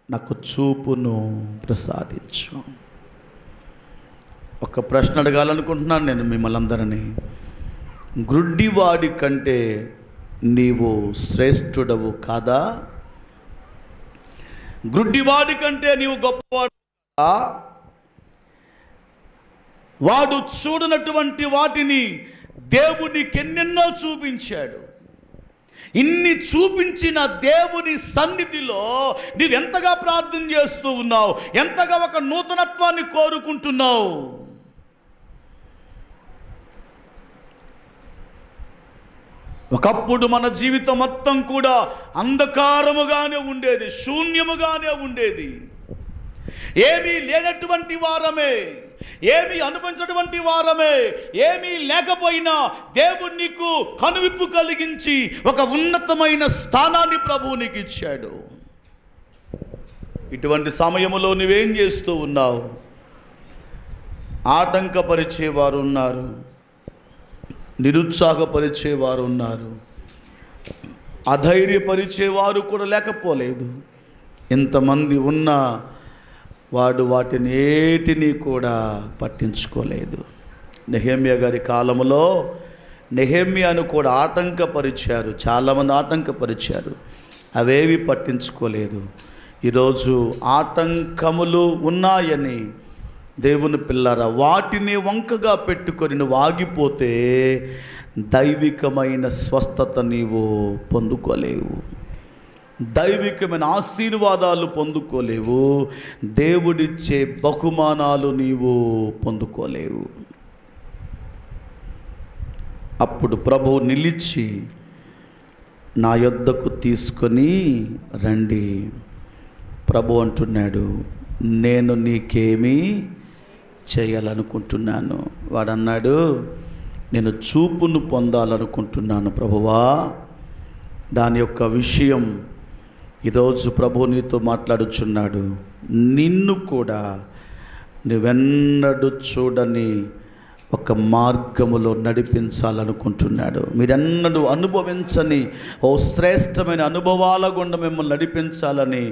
నాకు చూపును ప్రసాదించు. ఒక ప్రశ్న అడగాలనుకుంటున్నాను నేను మిమ్మల్ని అందరినీ. గుడ్డివాడి కంటే నీవు శ్రేష్ఠుడవు కాదా? గుడ్డివాడి కంటే నీవు గొప్పవాడు కాదా? వాడు చూడనటువంటి వాటిని దేవుడు నీకెన్నెన్నో చూపించాడు. ఇన్ని చూపించిన దేవుని సన్నిధిలో నీవెంతగా ప్రార్థన చేస్తూ ఉన్నావు, ఎంతగా ఒక నూతనత్వాన్ని కోరుకుంటున్నావు. ఒకప్పుడు మన జీవితం మొత్తం కూడా అంధకారముగానే ఉండేది, శూన్యముగానే ఉండేది. ఏమీ లేనటువంటి వారమే, ఏమీ అనుభవించినటువంటి వారమే, ఏమీ లేకపోయినా దేవుడు నీకు కనువిప్పు కలిగించి ఒక ఉన్నతమైన స్థానాన్ని ప్రభువు నీకు ఇచ్చాడు. ఇటువంటి సమయంలో నువ్వేం చేస్తూ ఉన్నావు? ఆటంకపరిచేవారు ఉన్నారు, నిరుత్సాహపరిచేవారు ఉన్నారు, అధైర్యపరిచేవారు కూడా లేకపోలేదు. ఇంతమంది ఉన్నా వాడు వాటిని ఏటిని కూడా పట్టించుకోలేదు. నెహెమ్యా గారి కాలంలో నెహెమ్యాను కూడా ఆటంకపరిచారు, చాలామంది ఆటంకపరిచారు, అవేవి పట్టించుకోలేదు. ఈరోజు ఆటంకములు ఉన్నాయని దేవుని పిల్లరా వాటిని వంకగా పెట్టుకొని నువ్వు ఆగిపోతే దైవికమైన స్వస్థత నీవు పొందుకోలేవు, దైవికమైన ఆశీర్వాదాలు పొందుకోలేవు, దేవుడిచ్చే బహుమానాలు నీవు పొందుకోలేవు. అప్పుడు ప్రభువు నిలిచి నా యొద్దకు తీసుకొని రండి. ప్రభు అంటున్నాడు, నేను నీకేమీ చేయాలనుకుంటున్నాను. వాడన్నాడు, నేను చూపును పొందాలనుకుంటున్నాను ప్రభువా. దాని యొక్క విషయం ఈరోజు ప్రభు నీతో మాట్లాడుచున్నాడు. నిన్ను కూడా నువ్వెన్నడూ చూడని ఒక మార్గములో నడిపించాలనుకుంటున్నాడు. మీరెన్నడూ అనుభవించని ఓ శ్రేష్టమైన అనుభవాల గుండా మిమ్మల్ని నడిపించాలని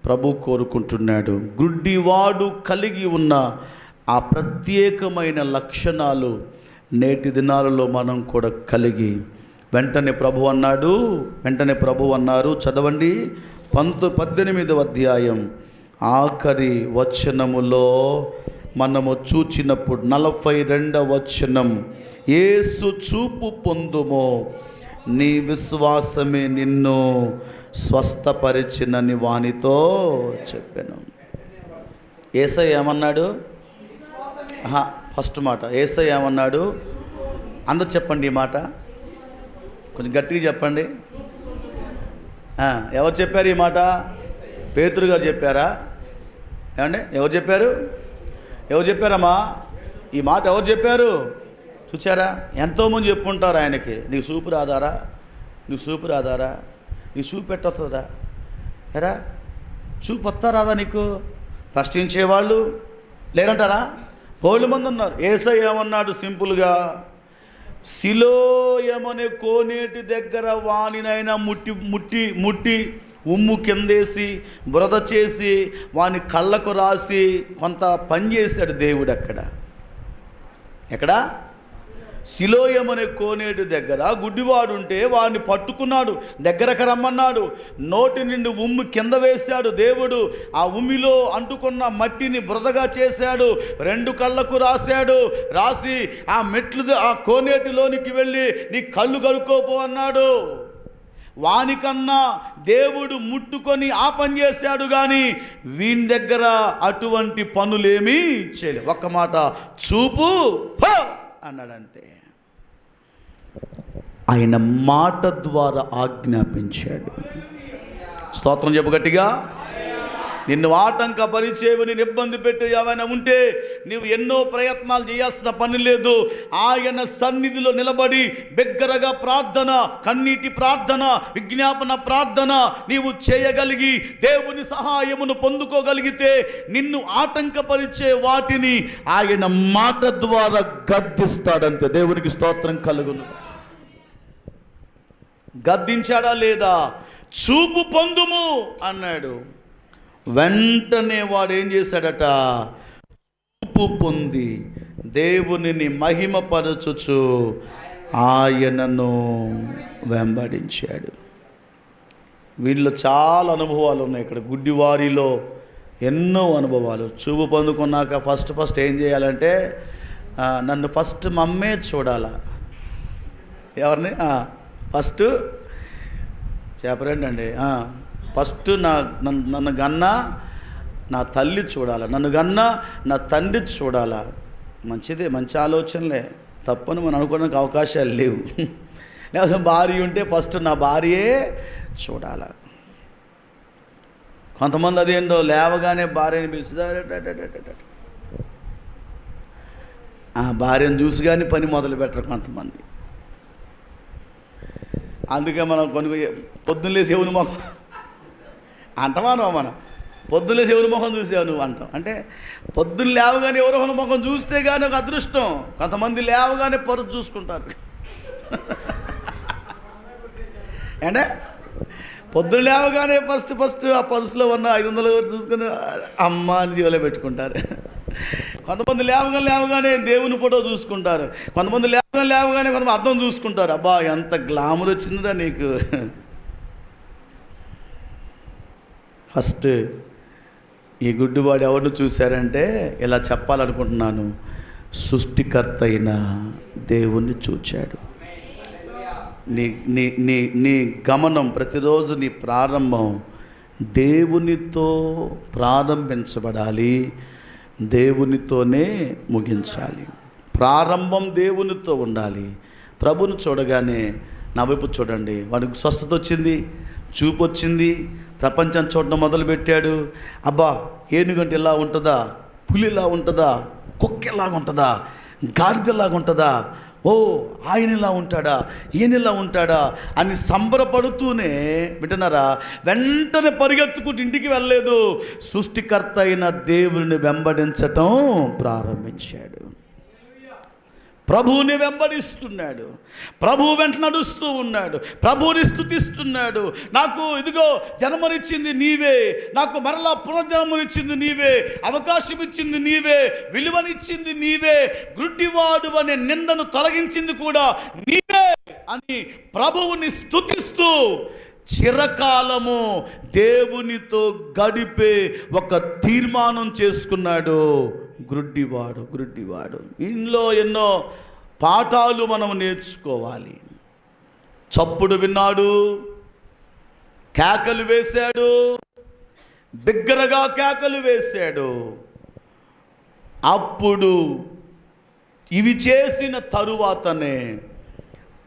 ప్రభు కోరుకుంటున్నాడు. గుడ్డివాడు కలిగి ఉన్న ఆ ప్రత్యేకమైన లక్షణాలు నేటి దినాలలో మనం కూడా కలిగి వెంటనే ప్రభు అన్నారు, చదవండి 18వ అధ్యాయం ఆఖరి వచనములో మనము చూచినప్పుడు 42వ వచనం, యేసు చూపు పొందుమో, నీ విశ్వాసమే నిన్ను స్వస్థపరిచినని వానితో చెప్పాను. యేసయ్య ఏమన్నాడు? ఫస్ట్ మాట యేసయ్య ఏమన్నాడు? అందరు చెప్పండి ఈ మాట, కొంచెం గట్టిగా చెప్పండి. ఎవరు చెప్పారు ఈ మాట? పేతురు గారు చెప్పారా? ఏమండి ఎవరు చెప్పారమ్మా ఈ మాట? ఎవరు చెప్పారు? చూచారా? ఎంతోమంది చెప్పుంటారు ఆయనకి, నీకు చూపు రాదారా, నీకు చూపు పెట్టొస్తుందా, ఎరా చూపు వస్తా రాదా నీకు? ప్రశ్నించేవాళ్ళు లేరంటారా? 1,000 మంది ఉన్నారు. యేసయ్య ఏమన్నాడు సింపుల్గా? సిలోయమనే కోనేటి దగ్గర వానినైనా ముట్టి ముట్టి ముట్టి ఉమ్ము కిందేసి బురద చేసి వాని కళ్ళకు రాసి కొంత పని చేశాడు దేవుడు. ఎక్కడ సిలోయమనే కోనేటి దగ్గర గుడ్డివాడుంటే వాడిని పట్టుకున్నాడు, దగ్గరకు రమ్మన్నాడు. నోటి నుండి ఉమ్ము కింద వేశాడు దేవుడు. ఆ ఉమ్మిలో అంటుకున్న మట్టిని బురదగా చేశాడు, 2 కళ్ళకు రాసి ఆ కోనేటిలోనికి వెళ్ళి నీ కళ్ళు కడుక్కోపో అన్నాడు. వానికన్నా దేవుడు ముట్టుకొని ఆ పని చేశాడు, కానీ వీని దగ్గర అటువంటి పనులేమీ చేయలేదు. ఒక్క మాట, చూపు అన్నాడు అంతే. ఆయన మాట ద్వారా ఆజ్ఞాపించాడు. స్తోత్రం చెప్పు గట్టిగా. నిన్ను ఆటంకపరిచేవి, నేను ఇబ్బంది పెట్టే ఏమైనా ఉంటే నీవు ఎన్నో ప్రయత్నాలు చేయాల్సిన పని లేదు. ఆయన సన్నిధిలో నిలబడి బిగ్గరగా ప్రార్థన, కన్నీటి ప్రార్థన, విజ్ఞాపన ప్రార్థన నీవు చేయగలిగి దేవుని సహాయమును పొందుకోగలిగితే నిన్ను ఆటంకపరిచే వాటిని ఆయన మాట ద్వారా గద్దిస్తాడంతే. దేవునికి స్తోత్రం కలుగును. గద్దించాడా లేదా? చూపు పొందుము అన్నాడు. వెంటనే వాడు ఏం చేశాడట? చూపు పొంది దేవునిని మహిమపరచుచు ఆయనను వెంబడించాడు. వీళ్ళలో చాలా అనుభవాలు ఉన్నాయి. ఇక్కడ గుడ్డివారిలో ఎన్నో అనుభవాలు. చూపు పొందుకున్నాక ఫస్ట్ ఏం చేయాలంటే, నన్ను ఫస్ట్ మమ్మే చూడాలా. ఎవరిని? ఫస్ట్ చెప్పరండి. ఫస్ట్ నన్ను గన్నా నా తల్లి చూడాలా, నన్ను గన్నా నా తండ్రి చూడాలా. మంచిదే, మంచి ఆలోచనలే, తప్పని మనం అనుకోవడానికి అవకాశాలు లేవు. లేకపోతే భార్య ఉంటే ఫస్ట్ నా భార్యే చూడాలా. కొంతమంది అదేందో లేవగానే భార్యని పిలుస్తుంది, ఆ భార్యను చూసి కానీ పని మొదలు పెట్టరు కొంతమంది. అందుకే మనం పొద్దున్నేసి ఎవరి మొహం అంటమా మనం, పొద్దున్నేసి ఎవరి మొహం చూసావు నువ్వు అంటాం. అంటే పొద్దున్న లేవగానే ఎవరో ముఖం చూస్తే కానీ ఒక అదృష్టం. కొంతమంది లేవగానే పరుచు చూసుకుంటారు. అంటే పొద్దున్న లేవగానే ఫస్ట్ ఆ పరుసులో ఉన్న 500 చూసుకొని అమ్మ అని జీవలో పెట్టుకుంటారు. కొంతమంది లేవగానే దేవుని ఫోటో చూసుకుంటారు. కొంతమంది లేవగానే కొంతమంది అర్థం చూసుకుంటారు. అబ్బా ఎంత గ్లామర్ వచ్చిందిరా నీకు. ఫస్ట్ ఈ గుడ్డివాడు ఎవరిని చూశారంటే, ఇలా చెప్పాలనుకుంటున్నాను, సృష్టికర్త అయిన దేవుణ్ణి చూచాడు. నీ నీ నీ నీ గమనం ప్రతిరోజు, నీ ప్రారంభం దేవునితో ప్రారంభించబడాలి, దేవునితోనే ముగించాలి. ప్రారంభం దేవునితో ఉండాలి. ప్రభుని చూడగానే నా వైపు చూడండి, వాడికి స్వస్థత వచ్చింది, చూపు వచ్చింది, ప్రపంచం చూడడం మొదలుపెట్టాడు. అబ్బా ఏనుగంటే ఇలా ఉంటుందా, పులిలా ఉంటుందా, కుక్కెలాగా ఉంటుందా, గాడిదలాగా ఉంటుందా, ఓ ఆయన ఇలా ఉంటాడా, ఈయనలా ఉంటాడా అని సంబరపడుతూనే, వింటున్నారా, వెంటనే పరిగెత్తుకుంటూ ఇంటికి వెళ్ళలేదు, సృష్టికర్త అయిన దేవుని వెంబడించటం ప్రారంభించాడు. ప్రభువుని వెంబడిస్తున్నాడు, ప్రభువు వెంట నడుస్తూ ఉన్నాడు, ప్రభువుని స్తుతిస్తున్నాడు. నాకు ఇదిగో జన్మనిచ్చింది నీవే, నాకు మరలా పునర్జన్మనిచ్చింది నీవే, అవకాశం ఇచ్చింది నీవే, విలువనిచ్చింది నీవే, గుడ్డివాడు అనే నిందను తొలగించింది కూడా నీవే అని ప్రభువుని స్తుతిస్తూ చిరకాలము దేవునితో గడిపే ఒక తీర్మానం చేసుకున్నాడు గుడ్డివాడు. ఇందులో ఎన్నో పాఠాలు మనం నేర్చుకోవాలి. చప్పుడు విన్నాడు, కేకలు వేశాడు, బిగ్గరగా కేకలు వేశాడు. అప్పుడు ఇవి చేసిన తరువాతనే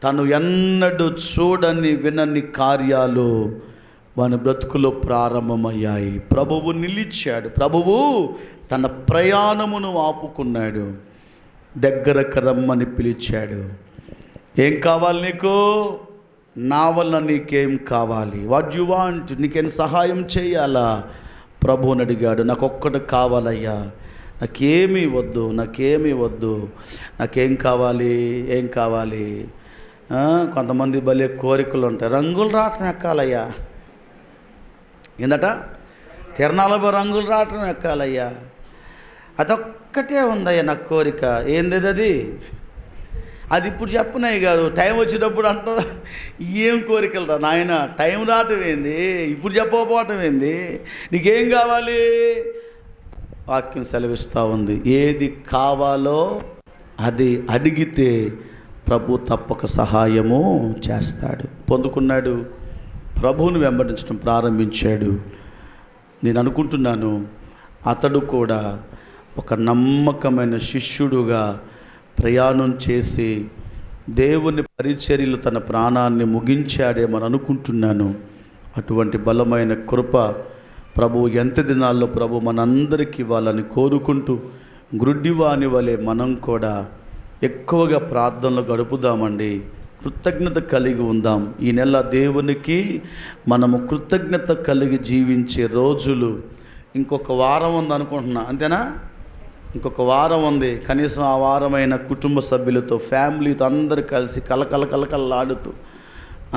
తను ఎన్నడూ చూడని వినని కార్యాలు వాని బ్రతుకులో ప్రారంభమయ్యాయి. ప్రభువు నిలిచాడు, ప్రభువు తన ప్రయాణమును ఆపుకున్నాడు, దగ్గరకు రమ్మని పిలిచాడు. ఏం కావాలి నీకు? నా వల్ల నీకేం కావాలి? What you want? నీకేం సహాయం చేయాలా? ప్రభువుని అడిగాడు. నాకు ఒక్కటి కావాలయ్యా, నాకేమీ వద్దు, నాకేమీ వద్దు, నాకేం కావాలి, ఏం కావాలి. కొంతమంది భలే కోరికలు ఉంటాయి. రంగులు రాటం ఎక్కాలయ్యా, ఏందట, తిరణాలపై రంగులు రాటం ఎక్కాలయ్యా, అదొక్కటే ఉందయ్యా నా కోరిక. ఏంది అది? అది ఇప్పుడు చెప్పనయ్య గారు, టైం వచ్చినప్పుడు అంట. ఏం కోరికలు రా నాయన, టైం రావటం ఏంది, ఇప్పుడు చెప్పకపోవటం ఏంది, నీకేం కావాలి? వాక్యం సెలవిస్తూ ఉంది, ఏది కావాలో అది అడిగితే ప్రభు తప్పక సహాయము చేస్తాడు. పొందుకున్నాడు, ప్రభువుని వెంబడించడం ప్రారంభించాడు. నేను అనుకుంటున్నాను అతడు కూడా ఒక నమ్మకమైన శిష్యుడుగా ప్రయాణం చేసి దేవుని పరిచర్యలు తన ప్రాణాన్ని ముగించాడేమని అనుకుంటున్నాను. అటువంటి బలమైన కృప ప్రభు ఎంత దినాల్లో ప్రభు మనందరికీ ఇవ్వాలని కోరుకుంటూ, గ్రుడ్డివాని వలె మనం కూడా ఎక్కువగా ప్రార్థనలు గడుపుదామండి. కృతజ్ఞత కలిగి ఉందాం. ఈ నెల దేవునికి మనము కృతజ్ఞత కలిగి జీవించే రోజులు ఇంకొక వారం ఉంది అనుకుంటున్నా, అంతేనా? ఇంకొక వారం ఉంది. కనీసం ఆ వారమైన కుటుంబ సభ్యులతో, ఫ్యామిలీతో అందరూ కలిసి కలకలలాడుతూ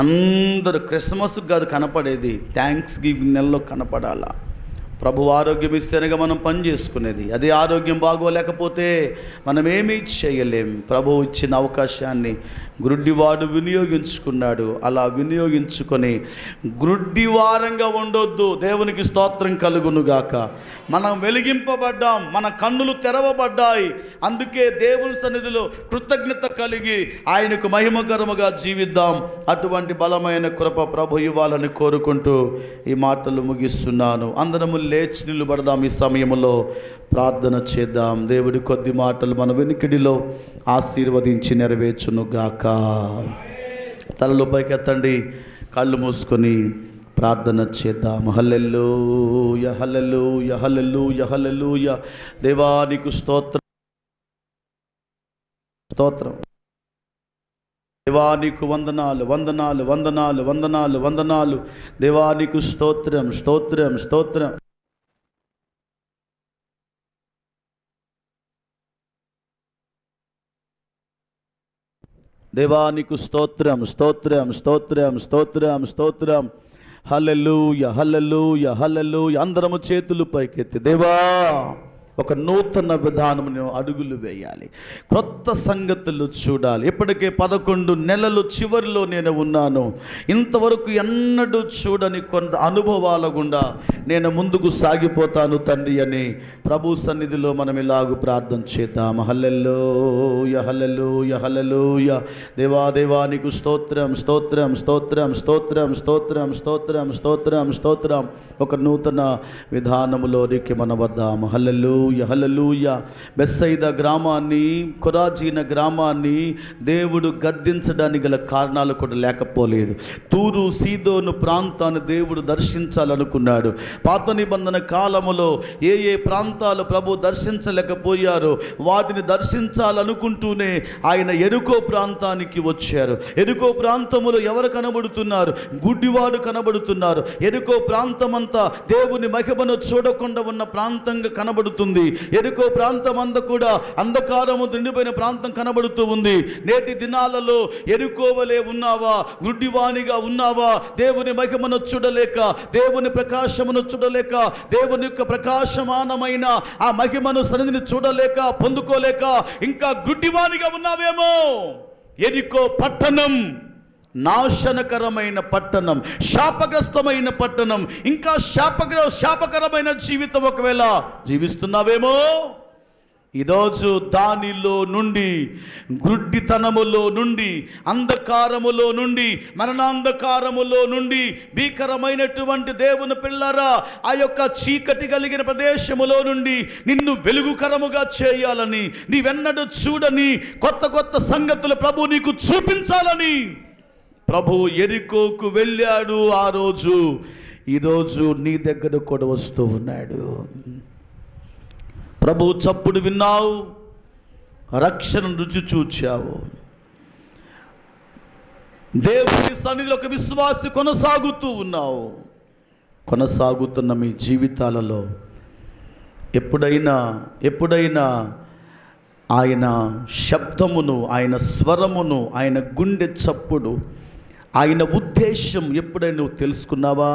అందరూ, క్రిస్మస్కి కాదు కనపడేది, థ్యాంక్స్ గివింగ్ నెలలో కనపడాలా. ప్రభు ఆరోగ్యం ఇస్తేనగా మనం పని చేసుకునేది. అదే ఆరోగ్యం బాగోలేకపోతే మనం ఏమీ చేయలేం. ప్రభు ఇచ్చిన అవకాశాన్ని గ్రుడ్డివాడు వినియోగించుకున్నాడు. అలా వినియోగించుకొని గ్రుడ్డివారంగా ఉండొద్దు. దేవునికి స్తోత్రం కలుగునుగాక. మనం వెలిగింపబడ్డాం, మన కన్నులు తెరవబడ్డాయి. అందుకే దేవుని సన్నిధిలో కృతజ్ఞత కలిగి ఆయనకు మహిమకరముగా జీవిద్దాం. అటువంటి బలమైన కృప ప్రభు ఇవ్వాలని కోరుకుంటూ ఈ మాటలు ముగిస్తున్నాను. అందరము లేచి నిలబడదాం. ఈ సమయంలో ప్రార్థన చేద్దాం. దేవుడి కొద్ది మాటలు మన వెనుకడిలో ఆశీర్వదించి నెరవేర్చునుగాక. తలలు పైకెత్తండి, కళ్ళు మూసుకొని ప్రార్థన చేద్దాం. హల్లెలూయా, హల్లెలూయా, హల్లెలూయా, హల్లెలూయా. దేవా నీకు స్తోత్రం, స్తోత్రం. దేవా నీకు వందనాలు, వందనాలు, వందనాలు, వందనాలు, వందనాలు. దేవా నీకు స్తోత్రం, స్తోత్రం, స్తోత్రం. దేవా నీకు స్తోత్రం, స్తోత్రం, స్తోత్రం, స్తోత్రం, స్తోత్రం. హల్లెలూయా, హల్లెలూయా, హల్లెలూయా. అందరము చేతులు పైకెత్తి, దేవా ఒక నూతన విధానమును అడుగులు వేయాలి, క్రొత్త సంగతులు చూడాలి. ఇప్పటికే 11 నెలలు చివరిలో నేను ఉన్నాను. ఇంతవరకు ఎన్నడూ చూడని కొంత అనుభవాల గుండా నేను ముందుకు సాగిపోతాను తండ్రి అని ప్రభు సన్నిధిలో మనం ఇలాగూ ప్రార్థన చేద్దాం. హల్లెలూయా, హల్లెలూయా, హల్లెలూయా. దేవా దేవా నీకు స్తోత్రం, స్తోత్రం, స్తోత్రం, స్తోత్రం, స్తోత్రం, స్తోత్రం, స్తోత్రం, స్తోత్రం. ఒక నూతన విధానములోనికి మనం వద్దాం. హల్లెలూయా, హల్లెలూయా. బెత్సయిదా గ్రామాన్ని, కొరాజీన గ్రామాన్ని దేవుడు గద్దించడానికి గల కారణాలు కూడా లేకపోలేదు. తూరు సీదోను ప్రాంతాన్ని దేవుడు దర్శించాలనుకున్నాడు. పాత నిబంధన కాలములో ఏ ఏ ప్రాంతాలు ప్రభు దర్శించలేకపోయారో వాటిని దర్శించాలనుకుంటూనే ఆయన ఎరుకో ప్రాంతానికి వచ్చారు. ఎరుకో ప్రాంతములో ఎవరు కనబడుతున్నారు? గుడ్డివాడు కనబడుతున్నారు. ఎరుకో ప్రాంతమంతా దేవుని మహిమను చూడకుండా ఉన్న ప్రాంతంగా కనబడుతుంది. ఎరుకో ప్రాంతం అంతా కూడా అంధకారము నిండిపోయిన ప్రాంతం కనబడుతూ ఉంది. నేటి దినాలలో ఎరుకోవలే ఉన్నావా? గుడ్డివానిగా ఉన్నావా? దేవుని మహిమను చూడలేక, దేవుని ప్రకాశమును చూడలేక, దేవుని యొక్క ప్రకాశమానమైన ఆ మహిమను సన్నిధిని చూడలేక, పొందుకోలేక ఇంకా గుడ్డివానిగా ఉన్నావేమో. ఎరికో పట్టణం నాశనకరమైన పట్టణం, శాపగ్రస్తమైన పట్టణం. ఇంకా శాపకరమైన జీవితం ఒకవేళ జీవిస్తున్నావేమో. ఈరోజు దానిలో నుండి, గుడ్డితనములో నుండి, అంధకారములో నుండి, మరణాంధకారములో నుండి, భీకరమైనటువంటి దేవుని పిల్లరా ఆ యొక్క చీకటి కలిగిన ప్రదేశములో నుండి నిన్ను వెలుగుకరముగా చేయాలని, నీవెన్నడూ చూడని కొత్త కొత్త సంగతులు ప్రభు నీకు చూపించాలని ప్రభు ఎరికోకు వెళ్ళాడు ఆ రోజు. ఈరోజు నీ దగ్గర కూడా వస్తూ ఉన్నాడు. ప్రభు చప్పుడు విన్నావు, రక్షణ రుచి చూచావు. దేవుని సన్నిధిలో ఒక విశ్వాసి కొనసాగుతూ ఉన్నావు. కొనసాగుతున్న మీ జీవితాలలో ఎప్పుడైనా ఆయన శబ్దమును, ఆయన స్వరమును, ఆయన గుండె చప్పుడు, ఆయన ఉద్దేశం ఎప్పుడైనా నువ్వు తెలుసుకున్నావా?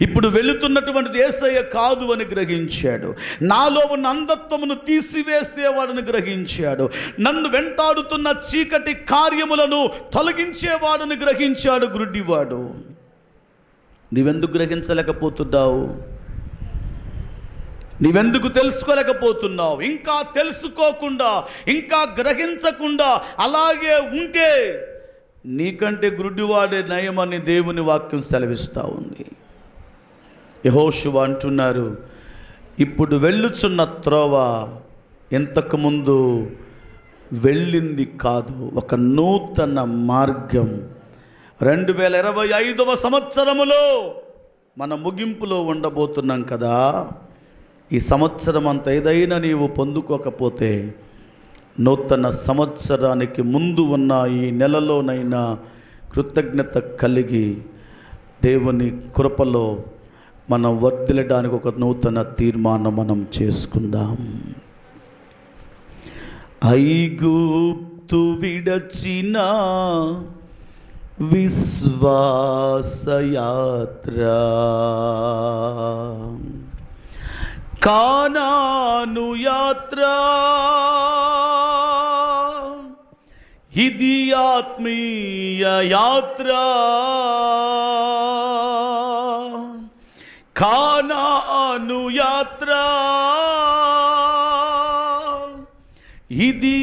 ఇప్పుడు వెళుతున్నటువంటిది యేసయ్య కాదు అని గ్రహించాడు. నాలో ఉన్న అంధత్వమును తీసివేసేవాడని గ్రహించాడు. నన్ను వెంటాడుతున్న చీకటి కార్యములను తొలగించేవాడని గ్రహించాడు గుడ్డివాడు. నీవెందుకు గ్రహించలేకపోతున్నావు? నీవెందుకు తెలుసుకోలేకపోతున్నావు? ఇంకా తెలుసుకోకుండా, ఇంకా గ్రహించకుండా అలాగే ఉంటే నీకంటే గుడ్డివాడే నయమని దేవుని వాక్యం సెలవిస్తూ ఉంది. యెహోషువ అంటున్నారు, ఇప్పుడు వెళ్ళుచున్న త్రోవ ఇంతకుముందు వెళ్ళింది కాదు, ఒక నూతన మార్గం. 2025వ సంవత్సరములో మన ముగింపులో ఉండబోతున్నాం కదా. ఈ సంవత్సరం అంత ఏదైనా నీవు పొందుకోకపోతే నూతన సంవత్సరానికి ముందు ఉన్న ఈ నెలలోనైనా కృతజ్ఞత కలిగి దేవుని కృపలో మనం వర్ధిల్లడానికి ఒక నూతన తీర్మానం మనం చేసుకుందాం. ఐగుప్తు విడచిన విశ్వాసయాత్ర, కానాను యాత్ర, ఇది ఆత్మీయ యాత్ర. కానాను యాత్ర, ఇది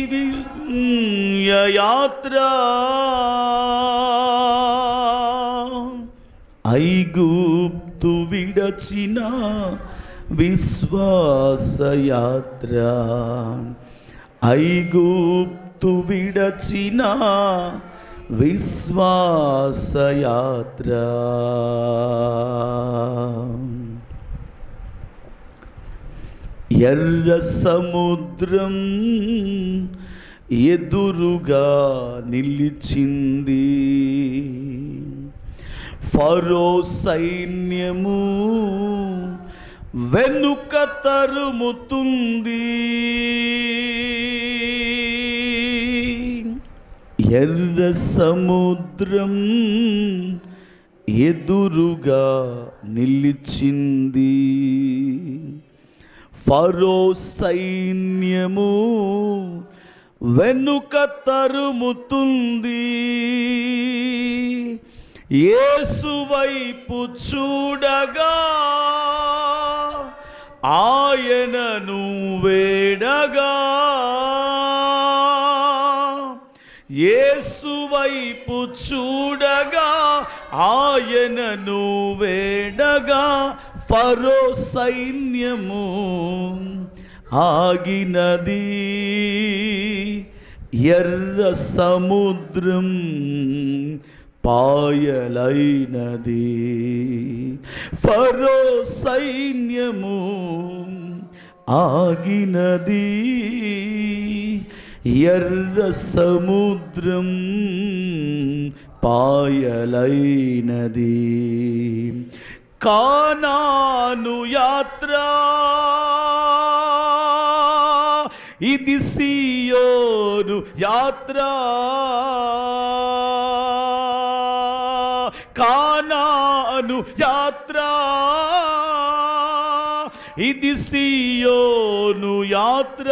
యాత్ర. ఐగుప్తు విడచిన విశ్వాసయాత్ర, ఐగుప్తు విడచిన విశ్వాసయాత్ర. ఎర్ర సముద్రం ఎదురుగా నిలిచింది, ఫరో సైన్యము వెనుక తరుముతుంది. ఎర్ర సముద్రం ఎదురుగా నిలిచింది, ఫరో సైన్యము వెనుక తరుముతుంది. యేసు వైపు చూడగా, ఆయనను వేడగా, యేసు వైపు చూడగా, ఆయనను వేడగా, ఫరో సైన్యము ఆగినది. ఎర్ర సముద్రం పాయలైనది, ఫరో సైన్యము ఆగినది. ఎర్ర సముద్రం పాయలైనది. కానాను యాత్ర, ఇది సియోను యాత్ర. కానాను యాత్ర, ఇది సియోను యాత్ర.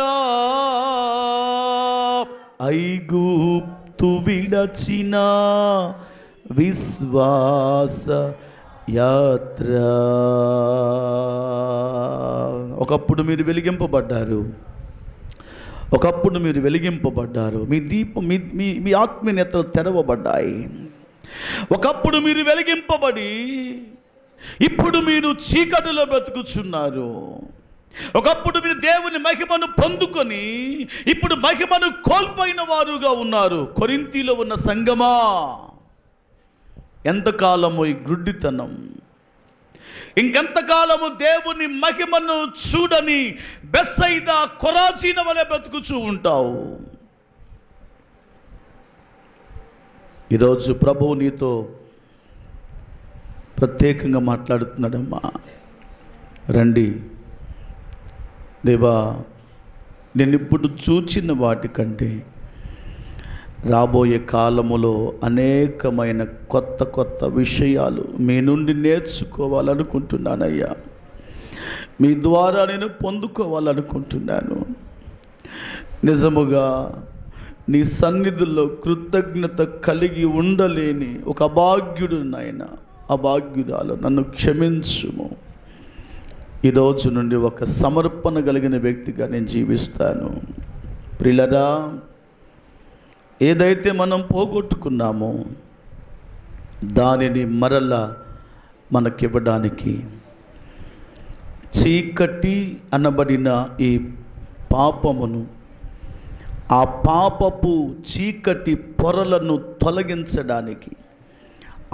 ఐగుప్తు విడచిన విశ్వాస యాత్ర. ఒకప్పుడు మీరు వెలిగింపబడ్డారు, ఒకప్పుడు మీరు వెలిగింపబడ్డారు. మీ దీపం మీ ఆత్మీయ నేత్రాలు తెరవబడ్డాయి. ఒకప్పుడు మీరు వెలిగింపబడి ఇప్పుడు మీరు చీకటిలో బ్రతుకుచున్నారు. ఒకప్పుడు మీరు దేవుని మహిమను పొందుకొని ఇప్పుడు మహిమను కోల్పోయిన వారుగా ఉన్నారు. కొరింథీలో ఉన్న సంగమా, ఎంతకాలము ఈ గుడ్డితనం, ఇంకెంతకాలము దేవుని మహిమను చూడని బెత్సయిదా కొరాజీన వలె బ్రతుకుచూ ఉంటావు. ఈరోజు ప్రభువు నీతో ప్రత్యేకంగా మాట్లాడుతున్నాడమ్మా. రండి దేవా, నేను ఇప్పుడు చూచిన వాటికంటే రాబోయే కాలములో అనేకమైన కొత్త కొత్త విషయాలు మీ నుండి నేర్చుకోవాలనుకుంటున్నానయ్యా. మీ ద్వారా నేను పొందుకోవాలనుకుంటున్నాను. నిజముగా నీ సన్నిధిలో కృతజ్ఞత కలిగి ఉండలేని ఒక అభాగ్యుడు నాయన, అభాగ్యురాలు, నన్ను క్షమించుము. ఈరోజు నుండి ఒక సమర్పణ కలిగిన వ్యక్తిగా నేను జీవిస్తాను. ప్రియులారా, ఏదైతే మనం పోగొట్టుకున్నామో దానిని మరలా మనకివ్వడానికి చీకటి అనబడిన ఈ పాపమును, ఆ పాపపు చీకటి పొరలను తొలగించడానికి,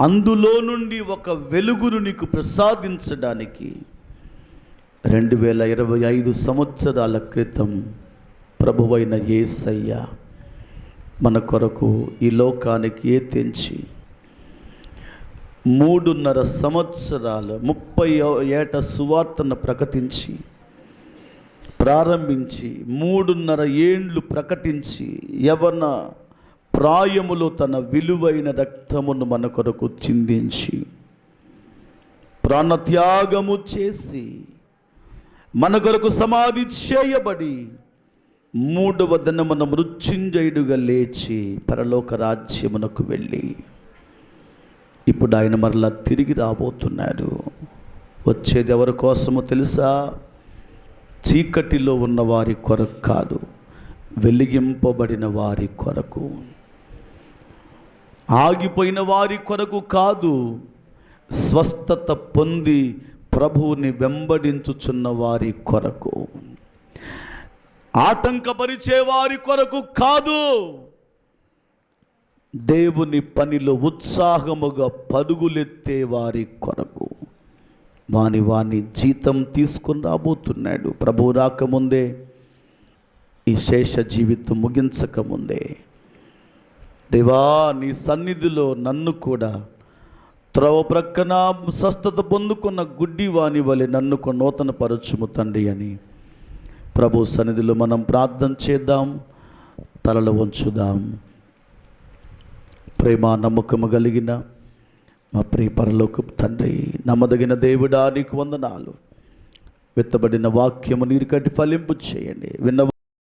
అందులో నుండి ఒక వెలుగును నీకు ప్రసాదించడానికి 2025 సంవత్సరాల క్రితం ప్రభువైన యేసయ్య మన కొరకు ఈ లోకానికి తెంచి 3.5 సంవత్సరాలు 30 ఏట సువార్తను ప్రకటించి ప్రారంభించి 3.5 ఏండ్లు ప్రకటించి యవన ప్రాయములో తన విలువైన రక్తమును మన కొరకు చిందించి ప్రాణత్యాగము చేసి మన కొరకు సమాధి చేయబడి 3వ దినమున మృత్యుంజయుడుగా లేచి పరలోక రాజ్యమునకు వెళ్ళి ఇప్పుడు ఆయన మరలా తిరిగి రాబోతున్నారు. వచ్చేది ఎవరి కోసమో తెలుసా? చీకటిలో ఉన్న వారి కొరకు కాదు, వెలిగింపబడిన వారి కొరకు. ఆగిపోయిన వారి కొరకు కాదు, స్వస్థత పొంది ప్రభువుని వెంబడించుచున్న వారి కొరకు. ఆటంకపరిచే వారి కొరకు కాదు, దేవుని పనిలో ఉత్సాహముగా పరుగులెత్తే వారి కొరకు. వాని జీతం తీసుకొని రాబోతున్నాడు. ప్రభు రాకముందే, ఈ శేష జీవితం ముగించకముందే, దేవా నీ సన్నిధిలో నన్ను కూడా త్రవ ప్రక్కన స్వస్థత పొందుకున్న గుడ్డి వాని వలె నన్ను నూతన పరచుము తండ్రి అని ప్రభు సన్నిధిలో మనం ప్రార్థన చేద్దాం. తలలు వంచుదాం. ప్రేమ నమ్మకము కలిగిన మా ప్రియ పరలోకపు తండ్రి, నమ్మదగిన దేవుడా నీకు వందనాలు. విత్తబడిన వాక్యము నీరు కట్టి ఫలింపు చేయండి. విన్న